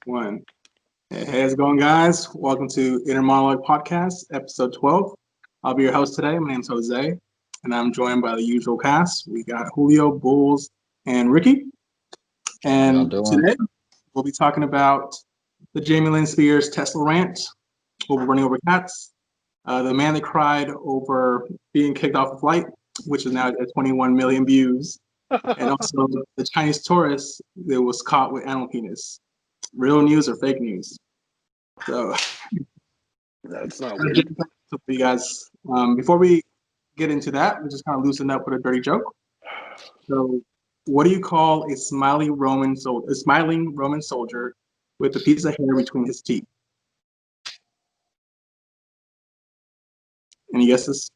One. Hey, how's it going, guys? Welcome to Monolog Podcast, episode 12. I'll be your host today. My name's Jose, and I'm joined by the usual cast. We got Julio, Bulls, and Ricky. And today, we'll be talking about the Jamie Lynn Spears Tesla rant, over running over cats, the man that cried over being kicked off a flight, which is now at 21 million views, and also the Chinese tourist that was caught with animal penis. Real news or fake news? So that's not weird. So for you guys, before we get into that, we just kind of loosen up with a dirty joke. So, what do you call a smiling Roman soldier with a piece of hair between his teeth? Any guesses?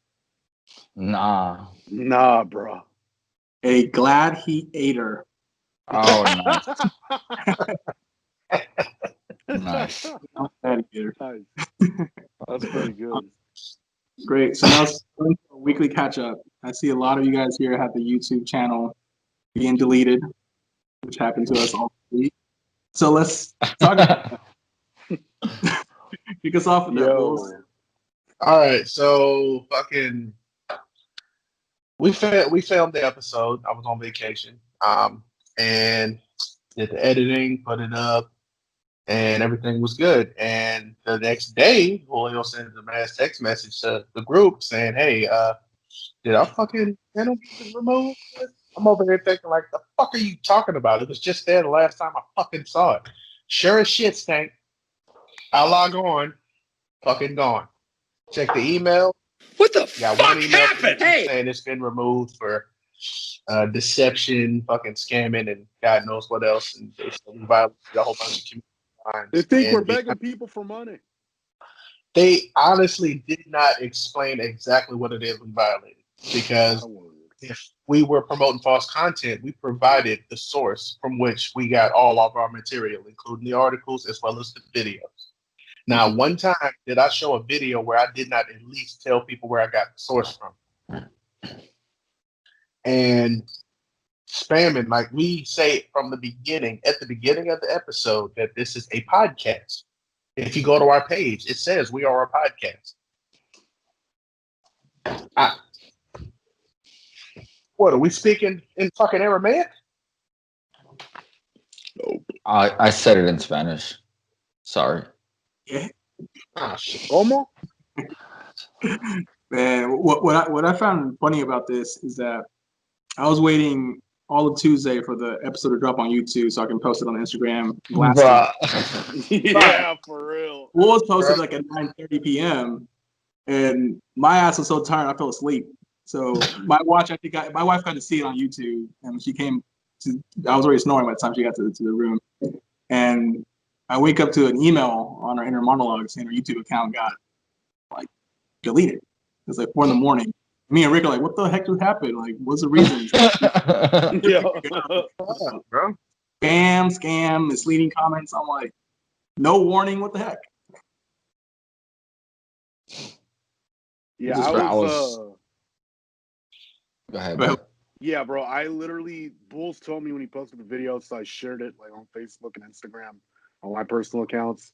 Nah, bro. A glad he ate her. Oh, nice. Glad he ate her. Nice. That's pretty good. Great. So now it's a weekly catch up. I see a lot of you guys here have the YouTube channel being deleted, which happened to us all week. So let's talk about that. Kick us off with that, Bulls. All right, so we filmed the episode. I was on vacation, and did the editing, put it up, and everything was good. And the next day, Julio sent a mass text message to the group saying, "Hey, did our fucking channel get removed?" I'm over here thinking, like, the fuck are you talking about? It was just there the last time I fucking saw it. Sure as shit, Stank. I log on, fucking gone. Check the email. What the fuck happened? Hey, saying it's been removed for deception, fucking scamming, and God knows what else. And they violated a whole bunch of community lines. They think we're begging people for money. They honestly did not explain exactly what it is we violated, because if we were promoting false content, we provided the source from which we got all of our material, including the articles as well as the videos. Now, one time did I show a video where I did not at least tell people where I got the source from. And spamming, like we say from the beginning, at the beginning of the episode, that this is a podcast. If you go to our page, it says we are a podcast. What, are we speaking in fucking Aramaic? Nope. I said it in Spanish. Sorry. Yeah. Ah, shit. ¿Cómo? Man, what I found funny about this is that I was waiting all of Tuesday for the episode to drop on YouTube so I can post it on Instagram last week. Yeah, for real. It was posted like at 9:30 p.m. and my ass was so tired I fell asleep. So my wife got to see it on YouTube, and she came to. I was already snoring by the time she got to the room, and I wake up to an email on our inner monologue saying our YouTube account got like deleted. It's like 4 a.m. Me and Rick are like, "What the heck just happened? Like, what's the reason?" Bro. Scam, misleading comments. I'm like, no warning. What the heck? Yeah, Go ahead. Bro. Yeah, bro. I literally, Bulls told me when he posted the video, so I shared it like on Facebook and Instagram on my personal accounts.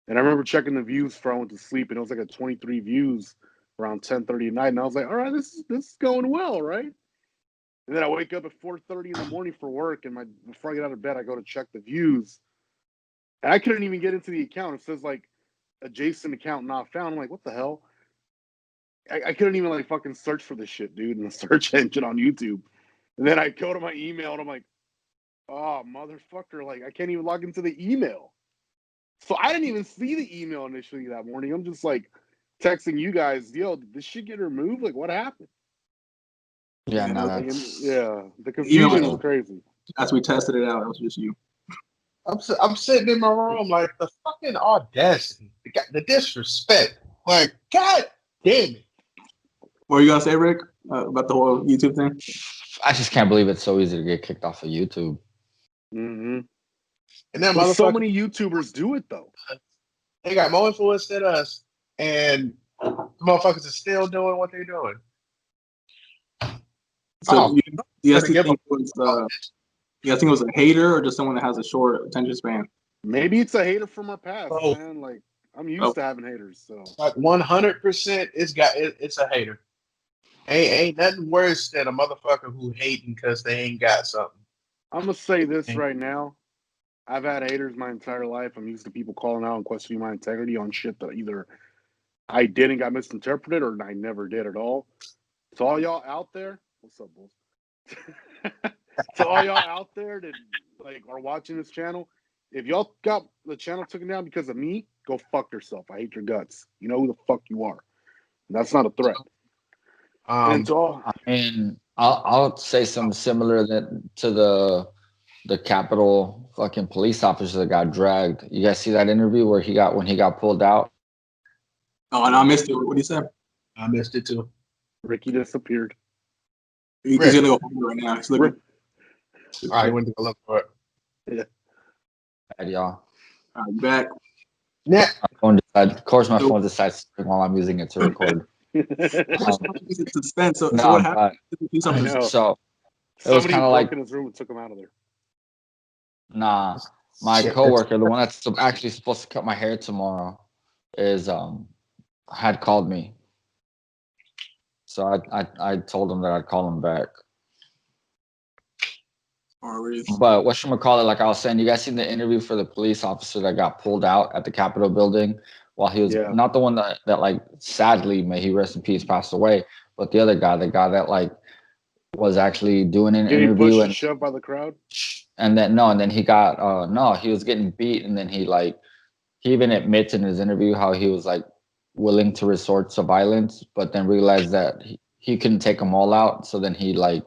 And I remember checking the views before I went to sleep, and it was like a 23 views around 10:30 at night. And I was like, all right, this is going well, right? And then I wake up at 4:30 in the morning for work, and before I get out of bed, I go to check the views. And I couldn't even get into the account. It says like adjacent account not found. I'm like, what the hell? I couldn't even like fucking search for this shit, dude, in the search engine on YouTube. And then I go to my email and I'm like, oh, motherfucker, like I can't even log into the email. So I didn't even see the email initially that morning. I'm just like texting you guys, yo, did this shit get removed? Like, what happened? Yeah, no, the confusion was crazy. As we tested it out, it was just you. I'm sitting in my room like the fucking audacity, the disrespect. Like, God damn it. What were you gonna say, Rick, about the whole YouTube thing? I just can't believe it's so easy to get kicked off of YouTube. Mm-hmm. And then so many YouTubers do it though. They got more influence than us, and motherfuckers are still doing what they're doing. So you guys think it was a hater or just someone that has a short attention span? Maybe it's a hater from our past, Oh. man. Like I'm used to having haters, so Like 100%, it's a hater. Ain't nothing worse than a motherfucker who hating because they ain't got something. I'm gonna say this right now. I've had haters my entire life. I'm used to people calling out and questioning my integrity on shit that either I did and got misinterpreted or I never did at all. So all y'all out there, what's up, bulls? So all y'all out there that like are watching this channel, if y'all got the channel taken down because of me, go fuck yourself. I hate your guts. You know who the fuck you are. That's not a threat. And to all, I mean, I'll say something similar to the Capitol fucking police officer that got dragged. You guys see that interview where when he got pulled out? Oh, and I missed it. What did you say? I missed it too. Ricky disappeared. He's Rick. gonna go home right now. He's looking. All right, went to go look for it. Bad, y'all. Back. Yeah. Of course, my phone decides to ring while I'm using it to record. Suspense. So No, what happened? I know. So it Somebody was kind of broke like, in his room and took him out of there. nah, my Shit. coworker, the one that's actually supposed to cut my hair tomorrow, had called me. So I told him that I'd call him back. But whatchamacallit, like I was saying, you guys seen the interview for the police officer that got pulled out at the Capitol building while he was not the one that like sadly, may he rest in peace, passed away, but the other guy, the guy that like was actually doing an Getting interview pushed and and shoved by the crowd. And then he got he was getting beat, and then he even admits in his interview how he was like willing to resort to violence, but then realized that he couldn't take them all out. So then he like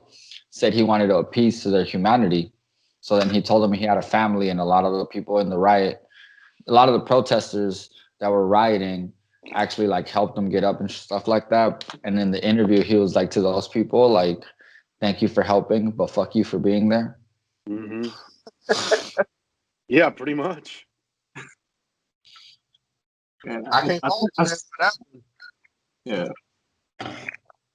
said he wanted to appease to their humanity. So then he told them he had a family, and a lot of the people in the riot, a lot of the protesters that were rioting actually like helped him get up and stuff like that. And in the interview, he was like to those people like, "Thank you for helping, but fuck you for being there." Mm-hmm. Yeah, pretty much. Yeah, I can't fault you for that one. Yeah.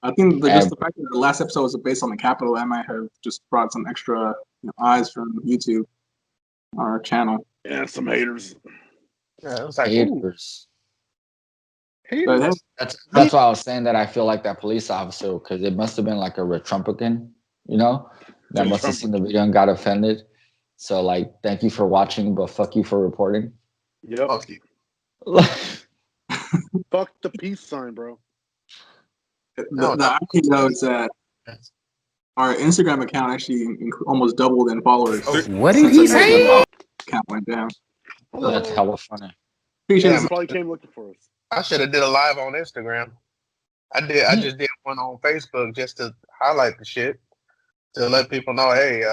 I think just the fact that the last episode was based on the Capitol, that might have just brought some extra eyes from YouTube on our channel. Yeah, some haters. Yeah, it was like Haters. Haters. That's why I was saying that I feel like that police officer, because it must have been like a Retrumpican, that must have seen the video and got offended. So like, thank you for watching, but fuck you for reporting. Yep. Fuck you. Fuck the peace sign, bro. The irony though is that our Instagram account actually almost doubled in followers. What did he say? Account went down. That's hella funny. Damn, probably came looking for us. I should have did a live on Instagram. I just did one on Facebook just to highlight the shit, to let people know, hey,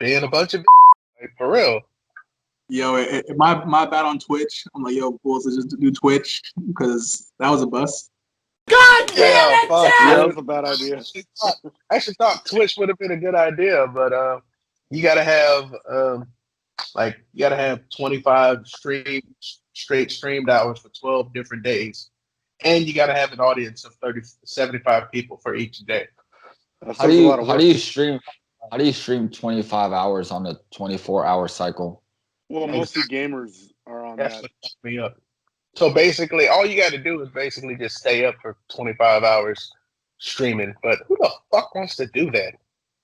being a bunch of like, for real. Yo, my bad on Twitch. I'm like, yo, bulls, let's just do Twitch because that was a bust. God damn it! Yeah, that was a bad idea. I actually thought Twitch would have been a good idea, but you gotta have 25 straight streamed hours for 12 different days, and you gotta have an audience of 75 people for each day. How do you stream 25 hours on a 24-hour cycle? Well, mostly gamers are on That's that. what fucked me up. So basically, all you got to do is basically just stay up for 25 hours streaming. But who the fuck wants to do that?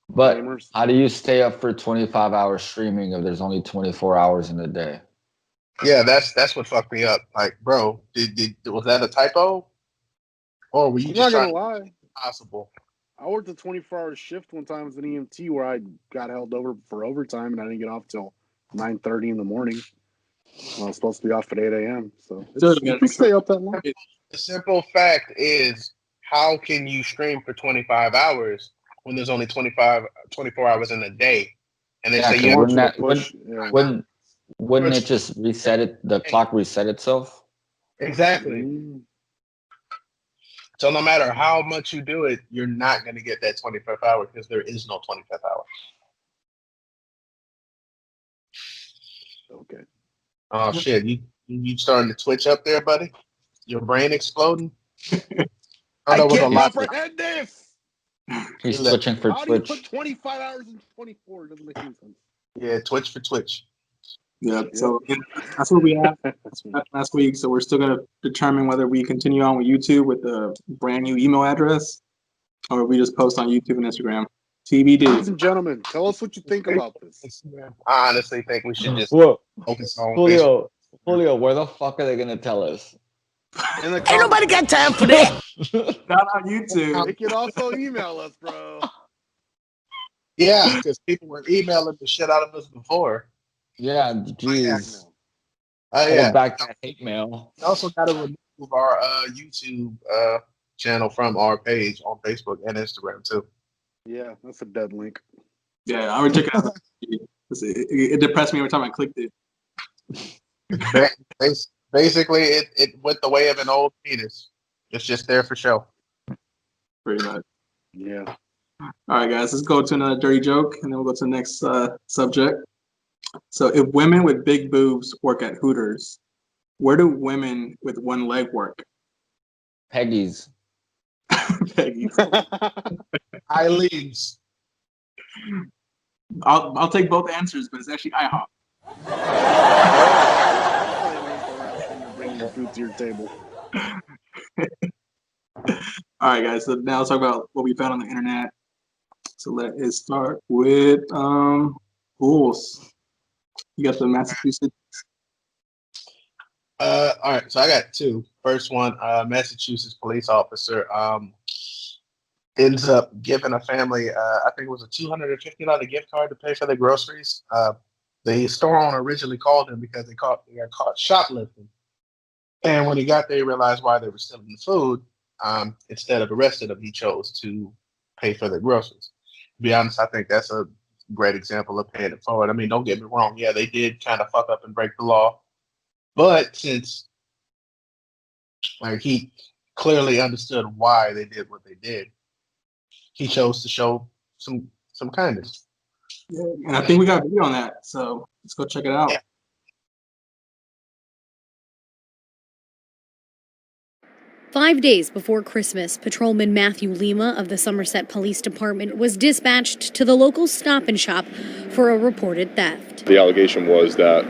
But Gamers. How do you stay up for 25 hours streaming if there's only 24 hours in a day? Yeah, that's what fucked me up. Like, bro, was that a typo? Or were you just not trying gonna lie? Possible. I worked a 24-hour shift one time as an EMT where I got held over for overtime and I didn't get off till 9:30 in the morning. I was supposed to be off at 8 a.m. So you can stay up that long. The simple fact is, how can you stream for 25 hours when there's only 24 hours in a day? And they say you wouldn't it just reset it? The clock reset itself. Exactly. So no matter how much you do it, you're not going to get that 25th hour because there is no 25th hour. Okay. Oh shit! You starting to twitch up there, buddy? Your brain exploding? I can't comprehend this. He's twitching for How Twitch. Do you put 25 hours in 24? It doesn't make any sense. Yeah, Twitch for Twitch. Yeah. So that's where we at last week. So we're still gonna determine whether we continue on with YouTube with the brand new email address, or we just post on YouTube and Instagram. Ladies TBD. and gentlemen, tell us what you think about this. I honestly think we should just Well, focus on Julio, where the fuck are they gonna tell us? In the Ain't nobody got time for that. Not on YouTube. They can also email us, bro. Yeah, because people were emailing the shit out of us before. Yeah, jeez. Oh Hold yeah. back that hate mail. We also got to remove our YouTube channel from our page on Facebook and Instagram too. Yeah, that's a dead link. Yeah, I already took it out. It depressed me every time I clicked it. Basically, it went the way of an old penis. It's just there for show. Pretty much. Yeah. All right, guys, let's go to another dirty joke, and then we'll go to the next subject. So, if women with big boobs work at Hooters, where do women with one leg work? Peggy's. Peggy's. Eileen's. I'll take both answers, but it's actually IHOP. Bring your food to your table. All right, guys. So now let's talk about what we found on the internet. So let us start with bulls. You got the Massachusetts. All right, so I got two. First one, Massachusetts police officer ends up giving a family, I think it was a $250 gift card to pay for their groceries. The store owner originally called him because they got caught shoplifting. And when he got there, he realized why they were stealing the food. Instead of arresting them, he chose to pay for their groceries. To be honest, I think that's a great example of paying it forward. I mean, don't get me wrong. Yeah, they did kind of fuck up and break the law. But since he clearly understood why they did what they did, he chose to show some kindness. Yeah, and I think we got a video on that. So let's go check it out. Yeah. Five days before Christmas, Patrolman Matthew Lima of the Somerset Police Department was dispatched to the local Stop and Shop for a reported theft. The allegation was that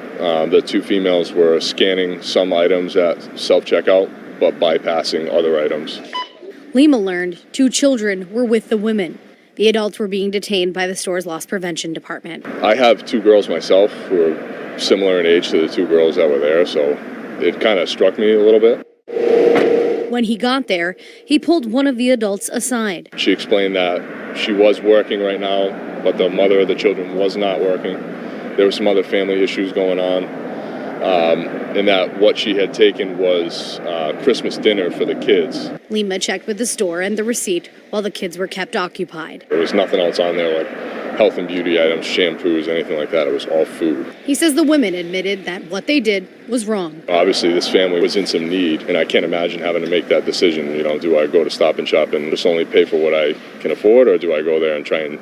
the two females were scanning some items at self-checkout, but bypassing other items. Lima learned 2 children were with the women. The adults were being detained by the store's loss prevention department. I have 2 girls myself who are similar in age to the 2 girls that were there, so it kind of struck me a little bit. When he got there, he pulled one of the adults aside. She explained that she was working right now, but the mother of the children was not working. There were some other family issues going on, and that what she had taken was Christmas dinner for the kids. Lima checked with the store and the receipt while the kids were kept occupied. There was nothing else on there like health and beauty items, shampoos, anything like that. It was all food. He says the women admitted that what they did was wrong. Obviously, this family was in some need, and I can't imagine having to make that decision. You know, do I go to Stop and Shop and just only pay for what I can afford, or do I go there and try and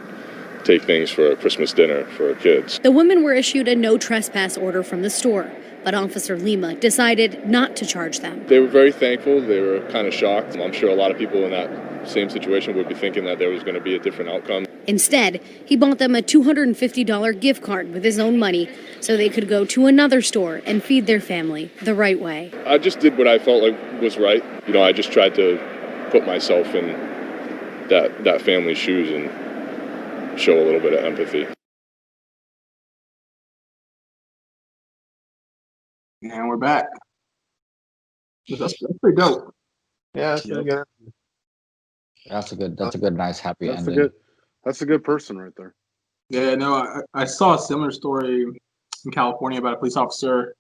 take things for a Christmas dinner for kids? The women were issued a no trespass order from the store, but Officer Lima decided not to charge them. They were very thankful. They were kind of shocked. I'm sure a lot of people in that same situation would be thinking that there was going to be a different outcome. Instead, he bought them a $250 gift card with his own money so they could go to another store and feed their family the right way. I just did what I felt like was right. You know, I just tried to put myself in that family's shoes and show a little bit of empathy. And we're back. That's pretty dope. Yeah, that's pretty good. That's a good, nice, happy ending. That's a good person right there. Yeah, no, I saw a similar story in California about a police officer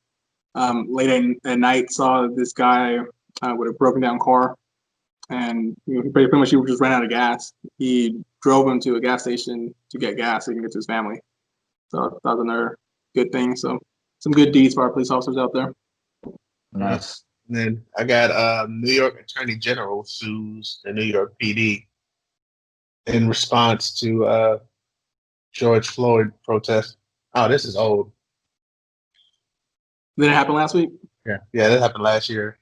late at night saw this guy with a broken down car, and he pretty much he just ran out of gas. He drove him to a gas station to get gas so he can get to his family. So that was another good thing. So some good deeds for our police officers out there. Nice. And then I got New York Attorney General sues the New York PD in response to George Floyd protest. Oh, this is old. Did it happen last week? Yeah, that happened last year.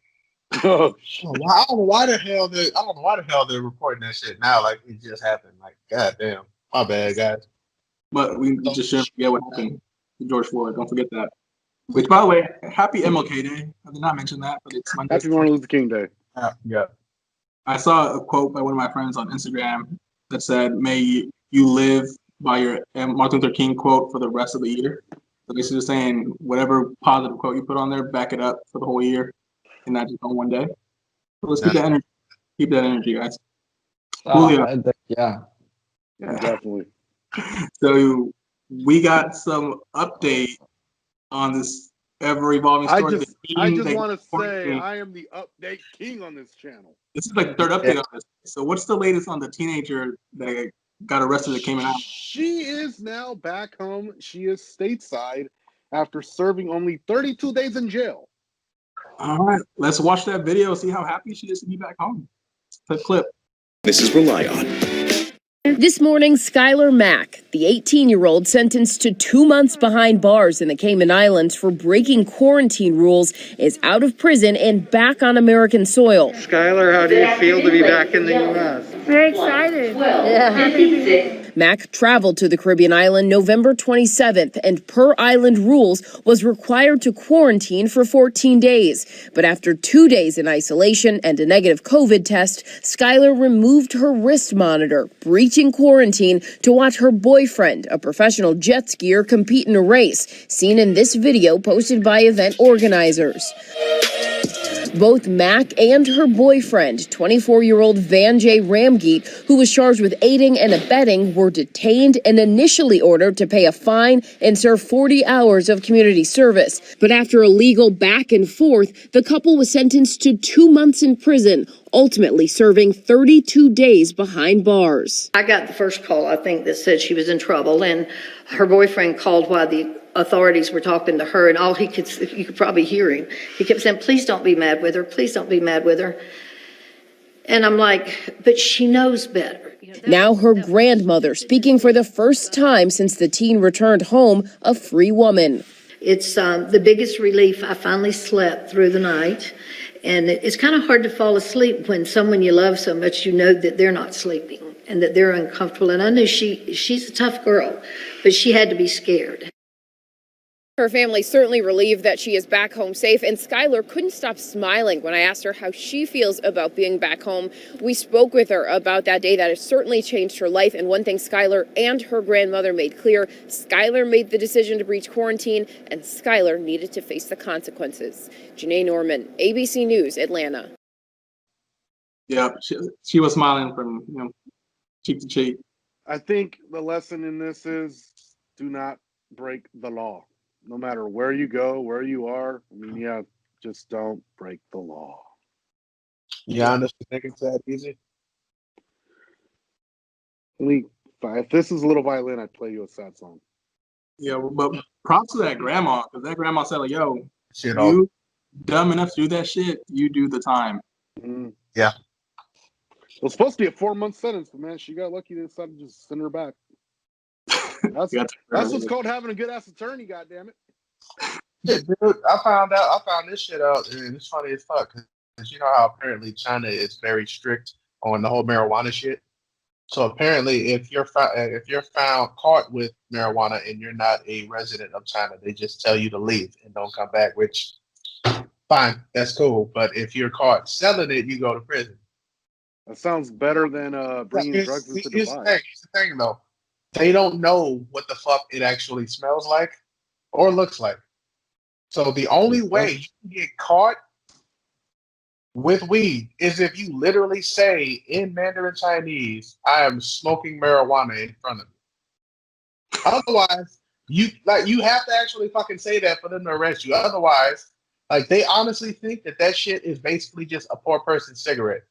Oh, I don't know why the hell they're reporting that shit now like it just happened. Like, goddamn, my bad, guys. But we just shouldn't forget what happened to George Floyd. Don't forget that. Which, by the way, happy MLK Day. I did not mention that, but it's Monday. Happy Martin Luther King Day. Yeah. I saw a quote by one of my friends on Instagram that said, "May you live by your Martin Luther King quote for the rest of the year." So basically just saying whatever positive quote you put on there, back it up for the whole year and not just on one day. So let's keep that energy. Keep that energy, guys. Julio. Yeah. Definitely. So we got some update on this ever-evolving I story. just want to say I am the update king on this channel. This is like the third update on this. So what's the latest on the teenager that got arrested at Cayman Islands? She is now back home. She is stateside after serving only 32 days in jail. All right, let's watch that video, see how happy she is to be back home. Clip. This is Rely On. This morning, Skylar Mack, the 18-year-old sentenced to 2 months behind bars in the Cayman Islands for breaking quarantine rules, is out of prison and back on American soil. Skylar, how do you feel to be back in the U.S.? Very excited. Mack traveled to the Caribbean island November 27th and, per island rules, was required to quarantine for 14 days. But after 2 days in isolation and a negative COVID test, Skylar removed her wrist monitor, breaching quarantine to watch her boyfriend, a professional jet skier, compete in a race, seen in this video posted by event organizers. Both Mack and her boyfriend, 24-year-old Vanjay Ramgeet, who was charged with aiding and abetting, were detained and initially ordered to pay a fine and serve 40 hours of community service. But after a legal back and forth, the couple was sentenced to 2 months in prison, ultimately serving 32 days behind bars. I got the first call, I think, that said she was in trouble, and her boyfriend called while the authorities were talking to her, and all you could probably hear him. He kept saying, "Please don't be mad with her. Please don't be mad with her." And I'm like, but she knows better. Now her grandmother, speaking for the first time since the teen returned home, a free woman. It's the biggest relief. I finally slept through the night. And it's kind of hard to fall asleep when someone you love so much, you know that they're not sleeping and that they're uncomfortable. And I knew she's a tough girl, but she had to be scared. Her family certainly relieved that she is back home safe, and Skylar couldn't stop smiling when I asked her how she feels about being back home. We spoke with her about that day that has certainly changed her life, and one thing Skylar and her grandmother made clear, Skylar made the decision to breach quarantine, and Skylar needed to face the consequences. Janae Norman, ABC News, Atlanta. Yeah, she was smiling from cheek to cheek. I think the lesson in this is do not break the law. No matter where you go, where you are, just don't break the law. You honestly think it's that easy? If this is a little violin, I'd play you a sad song. Yeah, but props to that grandma, because that grandma said, like, yo, Shit, you dumb enough to do that shit, you do the time. Mm. Yeah. It was supposed to be a 4-month sentence, but man, she got lucky. They decided to just send her back. That's what's called having a good ass attorney. Goddamn it! Yeah, dude, I found this shit out, and it's funny as fuck. Because you know how apparently China is very strict on the whole marijuana shit. So apparently, if you're found caught with marijuana and you're not a resident of China, they just tell you to leave and don't come back. Which, fine, that's cool. But if you're caught selling it, you go to prison. That sounds better than bringing drugs into Here's Dubai. Here's the thing, though. They don't know what the fuck it actually smells like or looks like. So the only way you can get caught with weed is if you literally say in Mandarin Chinese, "I am smoking marijuana in front of you." Otherwise, you have to actually fucking say that for them to arrest you. Otherwise, they honestly think that shit is basically just a poor person's cigarette.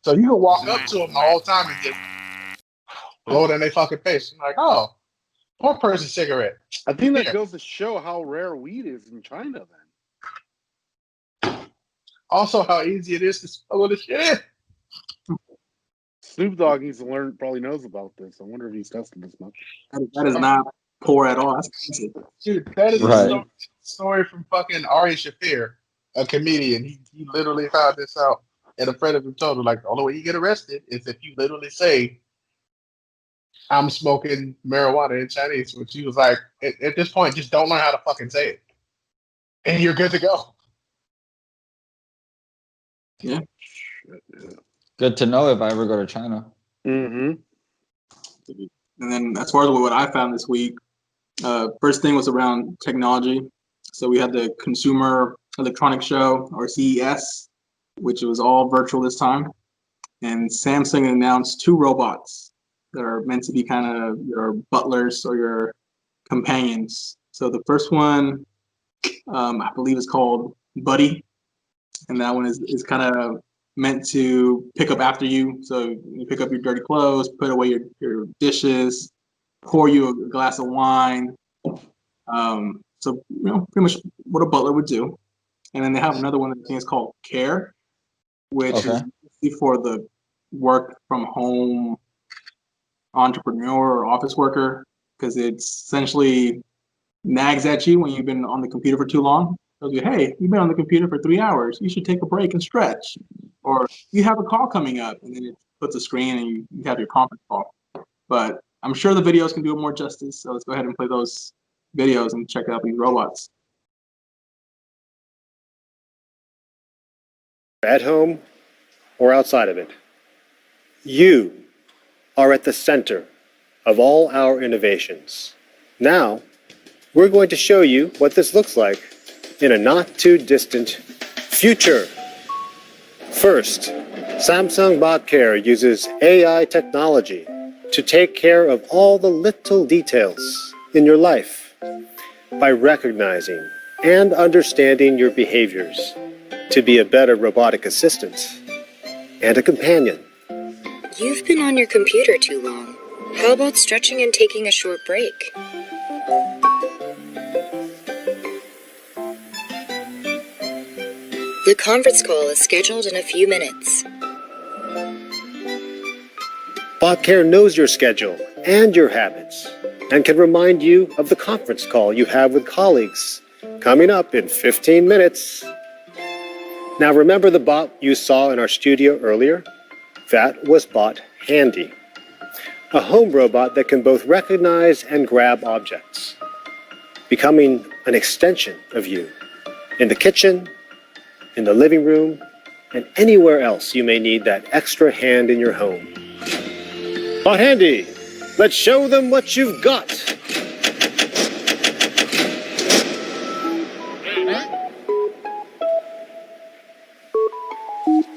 So you can walk up to them the whole time and just blow it in their fucking face. I'm like, oh, poor person's cigarette. I think that goes to show how rare weed is in China. Then also how easy it is to smuggle the shit in. Snoop Dogg needs to learn. Probably knows about this. I wonder if he's tested this much. That is not poor at all. That's crazy. Dude, that is a story from fucking Ari Shaffir, a comedian. He literally found this out, and a friend of him told him, like, the only way you get arrested is if you literally say, I'm smoking marijuana in Chinese, which he was like, at this point, just don't learn how to fucking say it, and you're good to go. Yeah. Good to know if I ever go to China. Mm-hmm. And then as far as what I found this week, first thing was around technology. So we had the Consumer Electronics Show, or CES, which was all virtual this time. And Samsung announced 2 robots that are meant to be kind of your butlers or your companions. So the first one, I believe, is called Buddy, and that one is kind of meant to pick up after you. So you pick up your dirty clothes, put away your dishes, pour you a glass of wine. So pretty much what a butler would do. And then they have another one that I think is called Care, which is for the work from home entrepreneur or office worker, because it's essentially nags at you when you've been on the computer for too long. Tells you, hey, you've been on the computer for 3 hours. You should take a break and stretch. Or you have a call coming up, and then it puts a screen and you have your conference call. But I'm sure the videos can do it more justice. So let's go ahead and play those videos and check out these robots. At home or outside of it, you are at the center of all our innovations. Now, we're going to show you what this looks like in a not too distant future. First, Samsung Bot Care uses AI technology to take care of all the little details in your life by recognizing and understanding your behaviors to be a better robotic assistant and a companion. You've been on your computer too long. How about stretching and taking a short break? The conference call is scheduled in a few minutes. BotCare knows your schedule and your habits and can remind you of the conference call you have with colleagues coming up in 15 minutes. Now remember the bot you saw in our studio earlier? That was Bot Handy, a home robot that can both recognize and grab objects, becoming an extension of you in the kitchen, in the living room, and anywhere else you may need that extra hand in your home. Bot Handy, let's show them what you've got.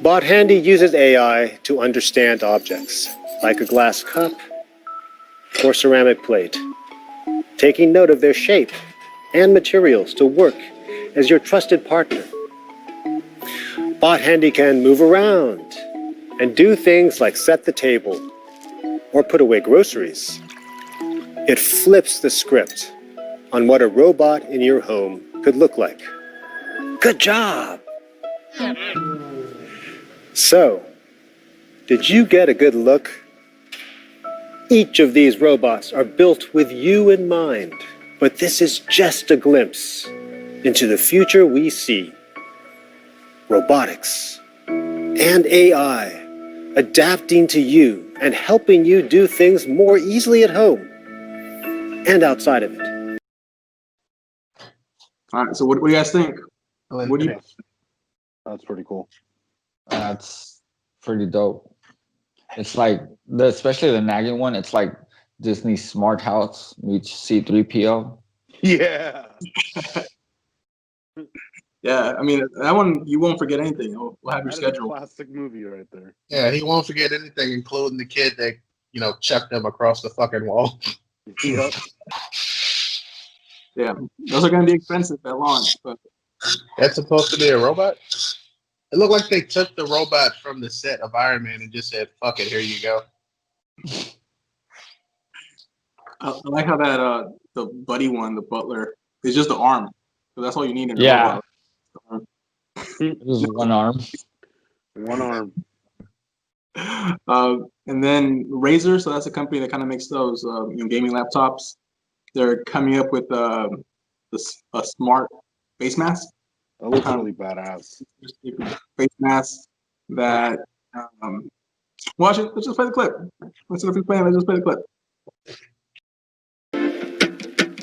Bot Handy uses AI to understand objects, like a glass cup or ceramic plate, taking note of their shape and materials to work as your trusted partner. Bot Handy can move around and do things like set the table or put away groceries. It flips the script on what a robot in your home could look like. Good job! So, did you get a good look? Each of these robots are built with you in mind, but this is just a glimpse into the future we see. Robotics and AI adapting to you and helping you do things more easily at home and outside of it. All right, so what do you guys think? What do you? That's pretty cool. That's pretty dope. It's like especially the nagging one. It's like Disney's Smart House meets C-3PO. Yeah. Yeah, I mean that one you won't forget anything. We'll have your schedule. Classic movie right there. Yeah, he won't forget anything, including the kid that chucked him across the fucking wall. Yep. Yeah, those are going to be expensive at launch, but That's supposed to be a robot? It looked like they took the robot from the set of Iron Man and just said, fuck it, here you go. I like how that the buddy one, the butler, is just the arm. So that's all you need in a Yeah. robot. Just one arm. One arm. And then Razer, so that's a company that kind of makes those gaming laptops. They're coming up with a smart face mask. That looks really badass. Face mask that. Well, actually, let's just play the clip. Let's just play the clip.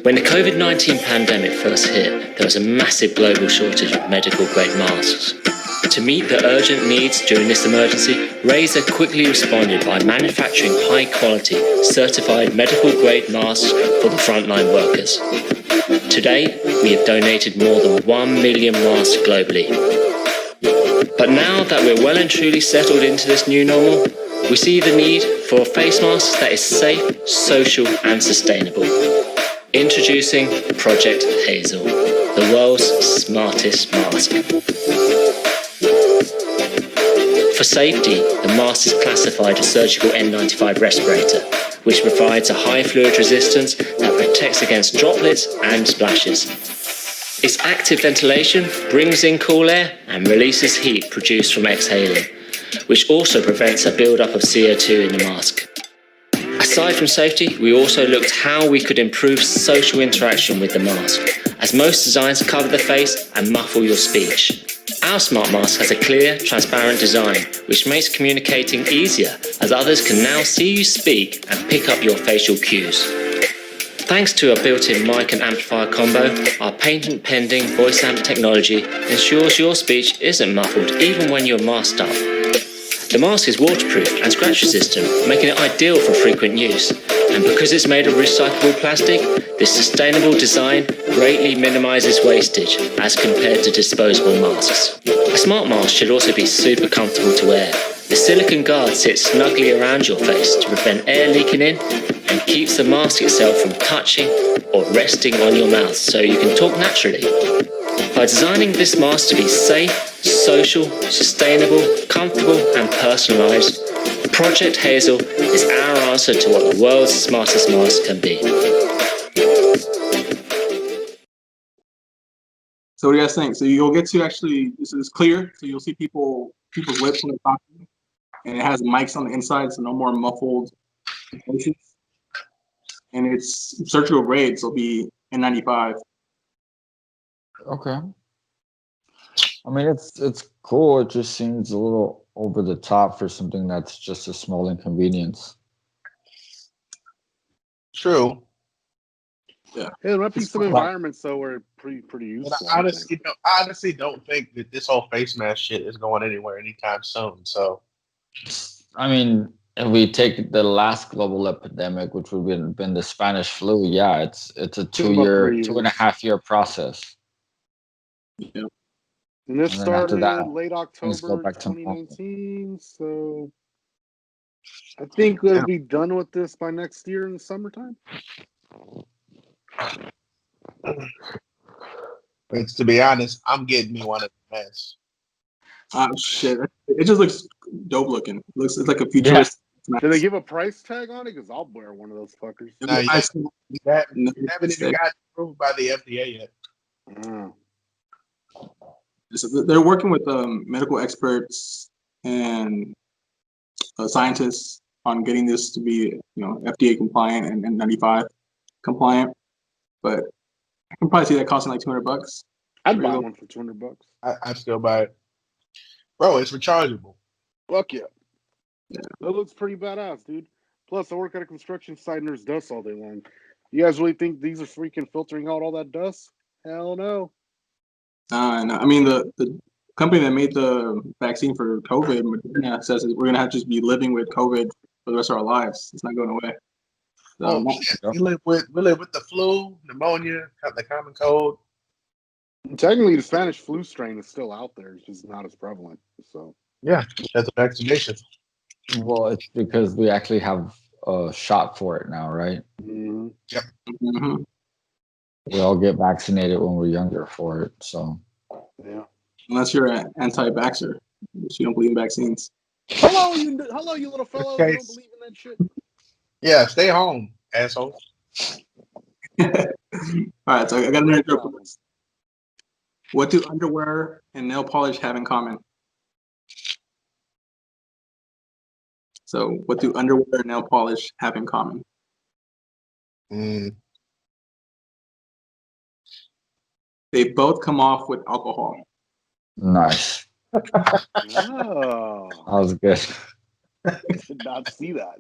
When the COVID-19 pandemic first hit, there was a massive global shortage of medical-grade masks. To meet the urgent needs during this emergency, Razer quickly responded by manufacturing high-quality, certified medical-grade masks for the frontline workers. Today, we have donated more than 1 million masks globally. But now that we're well and truly settled into this new normal, we see the need for a face mask that is safe, social, and sustainable. Introducing Project Hazel, the world's smartest mask. For safety, the mask is classified as surgical N95 respirator, which provides a high fluid resistance that protects against droplets and splashes. Its active ventilation brings in cool air and releases heat produced from exhaling, which also prevents a build-up of CO2 in the mask. Aside from safety, we also looked how we could improve social interaction with the mask, as most designs cover the face and muffle your speech. Our smart mask has a clear, transparent design, which makes communicating easier, as others can now see you speak and pick up your facial cues. Thanks to a built-in mic and amplifier combo, our patent-pending voice amp technology ensures your speech isn't muffled even when you're masked up. The mask is waterproof and scratch resistant, making it ideal for frequent use. And because it's made of recyclable plastic, this sustainable design greatly minimizes wastage as compared to disposable masks. A smart mask should also be super comfortable to wear. The silicone guard sits snugly around your face to prevent air leaking in and keeps the mask itself from touching or resting on your mouth so you can talk naturally. By designing this mask to be safe, social, sustainable, comfortable and personalised, Project Hazel is our answer to what the world's smartest mask can be. So what do you guys think? So you'll get to actually, this is clear, so you'll see people's lips when they're talking, and it has mics on the inside, so no more muffled voices. And it's surgical grade, so it'll be N95. Okay. I mean, it's cool. It just seems a little over the top for something that's just a small inconvenience. True. Yeah. There might be some environments though where pretty useful. I honestly don't think that this whole face mask shit is going anywhere anytime soon. So, I mean, if we take the last global epidemic, which would have been the Spanish flu, yeah, it's a 2.5 year process. Yeah. And this started late October back to 2019, so I think we'll be done with this by next year in the summertime. But to be honest, I'm getting me one of the masks. Shit. It just looks dope looking. It's like a futuristic. Yeah. Do they give a price tag on it? Because I'll wear one of those fuckers. No, you haven't even got approved by the FDA yet. Mm. So they're working with medical experts and scientists on getting this to be, FDA compliant and N95 compliant. But I can probably see that costing like $200. I'd buy one for $200. I'd still buy it, bro. It's rechargeable. Fuck yeah. That looks pretty badass, dude. Plus, I work at a construction site and there's dust all day long. You guys really think these are freaking filtering out all that dust? Hell no. No. I mean, the company that made the vaccine for COVID says that we're gonna have to just be living with COVID for the rest of our lives. It's not going away. So, we live with the flu, pneumonia, the common cold. Technically, the Spanish flu strain is still out there. It's just not as prevalent. So yeah, that's a vaccination. Well, it's because we actually have a shot for it now, right? Mm-hmm. Yep. Mm-hmm. We all get vaccinated when we're younger for it, so. Yeah. Unless you're an anti-vaxxer, which you don't believe in vaccines. Hello, you little fellow. You don't believe in that shit. Yeah, stay home, asshole. All right, so I got another joke. What do underwear and nail polish have in common? So, what do underwear and nail polish have in common? They both come off with alcohol. Nice. Oh, That was good. I did not see that.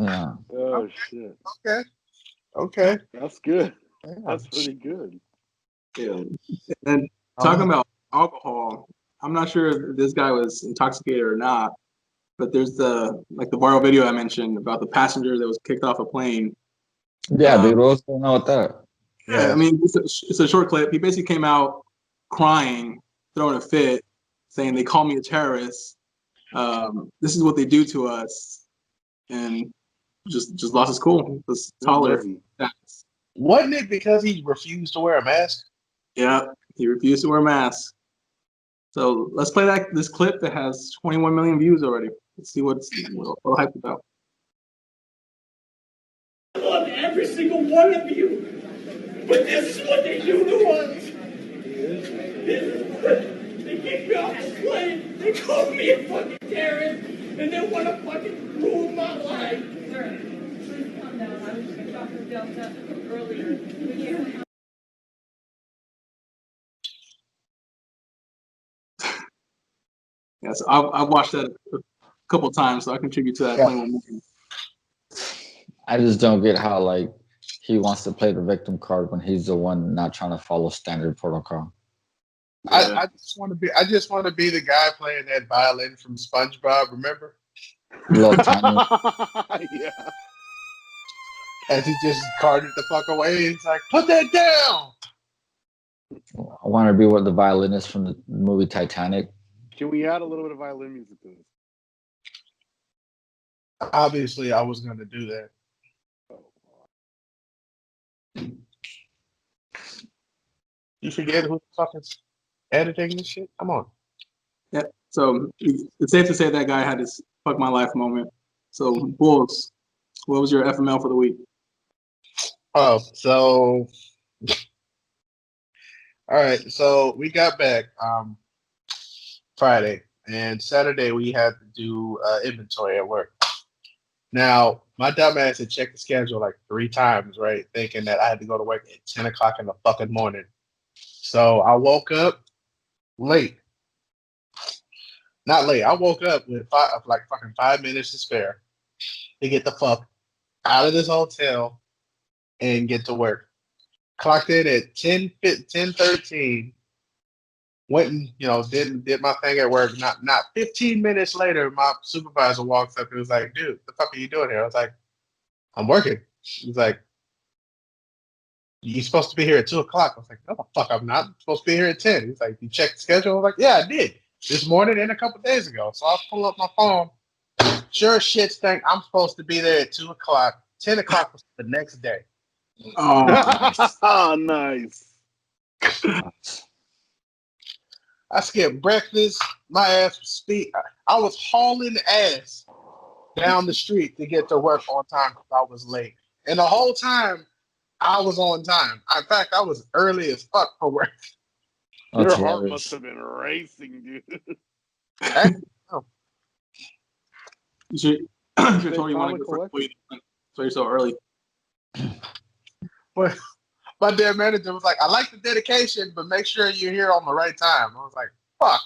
Yeah. Oh shit. Okay. That's good. Yeah. That's pretty good. Yeah. And talking about alcohol, I'm not sure if this guy was intoxicated or not, but there's the viral video I mentioned about the passenger that was kicked off a plane. Yeah, dude, what's going on with that? Yeah, I mean, it's a short clip. He basically came out crying, throwing a fit, saying they call me a terrorist. This is what they do to us, and just lost his cool. Just tolerant. Wasn't it because he refused to wear a mask? Yeah, he refused to wear a mask. So let's play this clip that has 21 million views already. Let's see what we're hyped about. I love every single one of you, but this is what they do to us. They kick me off the plane, they call me a fucking terrorist, and they want to fucking ruin my life. Sir, please calm down. I was just Dr. Delta earlier. Yes, I've watched that a couple times, so I contribute to that plane movie. I just don't get how like he wants to play the victim card when he's the one not trying to follow standard protocol. I just want to be the guy playing that violin from SpongeBob. Remember? Little tiny. Yeah. As he just carted the fuck away, he's like, "Put that down." I want to be what the violinist from the movie Titanic. Can we add a little bit of violin music to this? Obviously, I was going to do that. You forget who the fuck is editing this shit? Come on. Yeah. So it's safe to say that guy had his fuck my life moment. So Bulls, what was your FML for the week? Oh, so all right. So we got back Friday, and Saturday we had to do inventory at work. Now, my dumbass had checked the schedule like 3 times, right? Thinking that I had to go to work at 10 o'clock in the fucking morning. So I woke up late. Not late. I woke up with fucking 5 minutes to spare to get the fuck out of this hotel and get to work. Clocked in at 10:13. Went and did my thing at work. Not 15 minutes later, my supervisor walks up and was like, "Dude, the fuck are you doing here?" I was like, "I'm working." He's like, "You're supposed to be here at 2 o'clock." I was like, "No, the fuck, I'm not. I'm supposed to be here at 10. He's like, "You checked the schedule?" I was like, "Yeah, I did. This morning and a couple days ago." So I pull up my phone. Sure as shit stink, I'm supposed to be there at 2 o'clock. 10 o'clock was the next day. Oh, nice. Oh, nice. I skipped breakfast. My ass was I was hauling ass down the street to get to work on time because I was late. And the whole time, I was on time. In fact, I was early as fuck for work. Your heart must have been racing, dude. You should told you want to go for so you're so early. But my damn manager was like, "I like the dedication, but make sure you're here on the right time." I was like, "Fuck."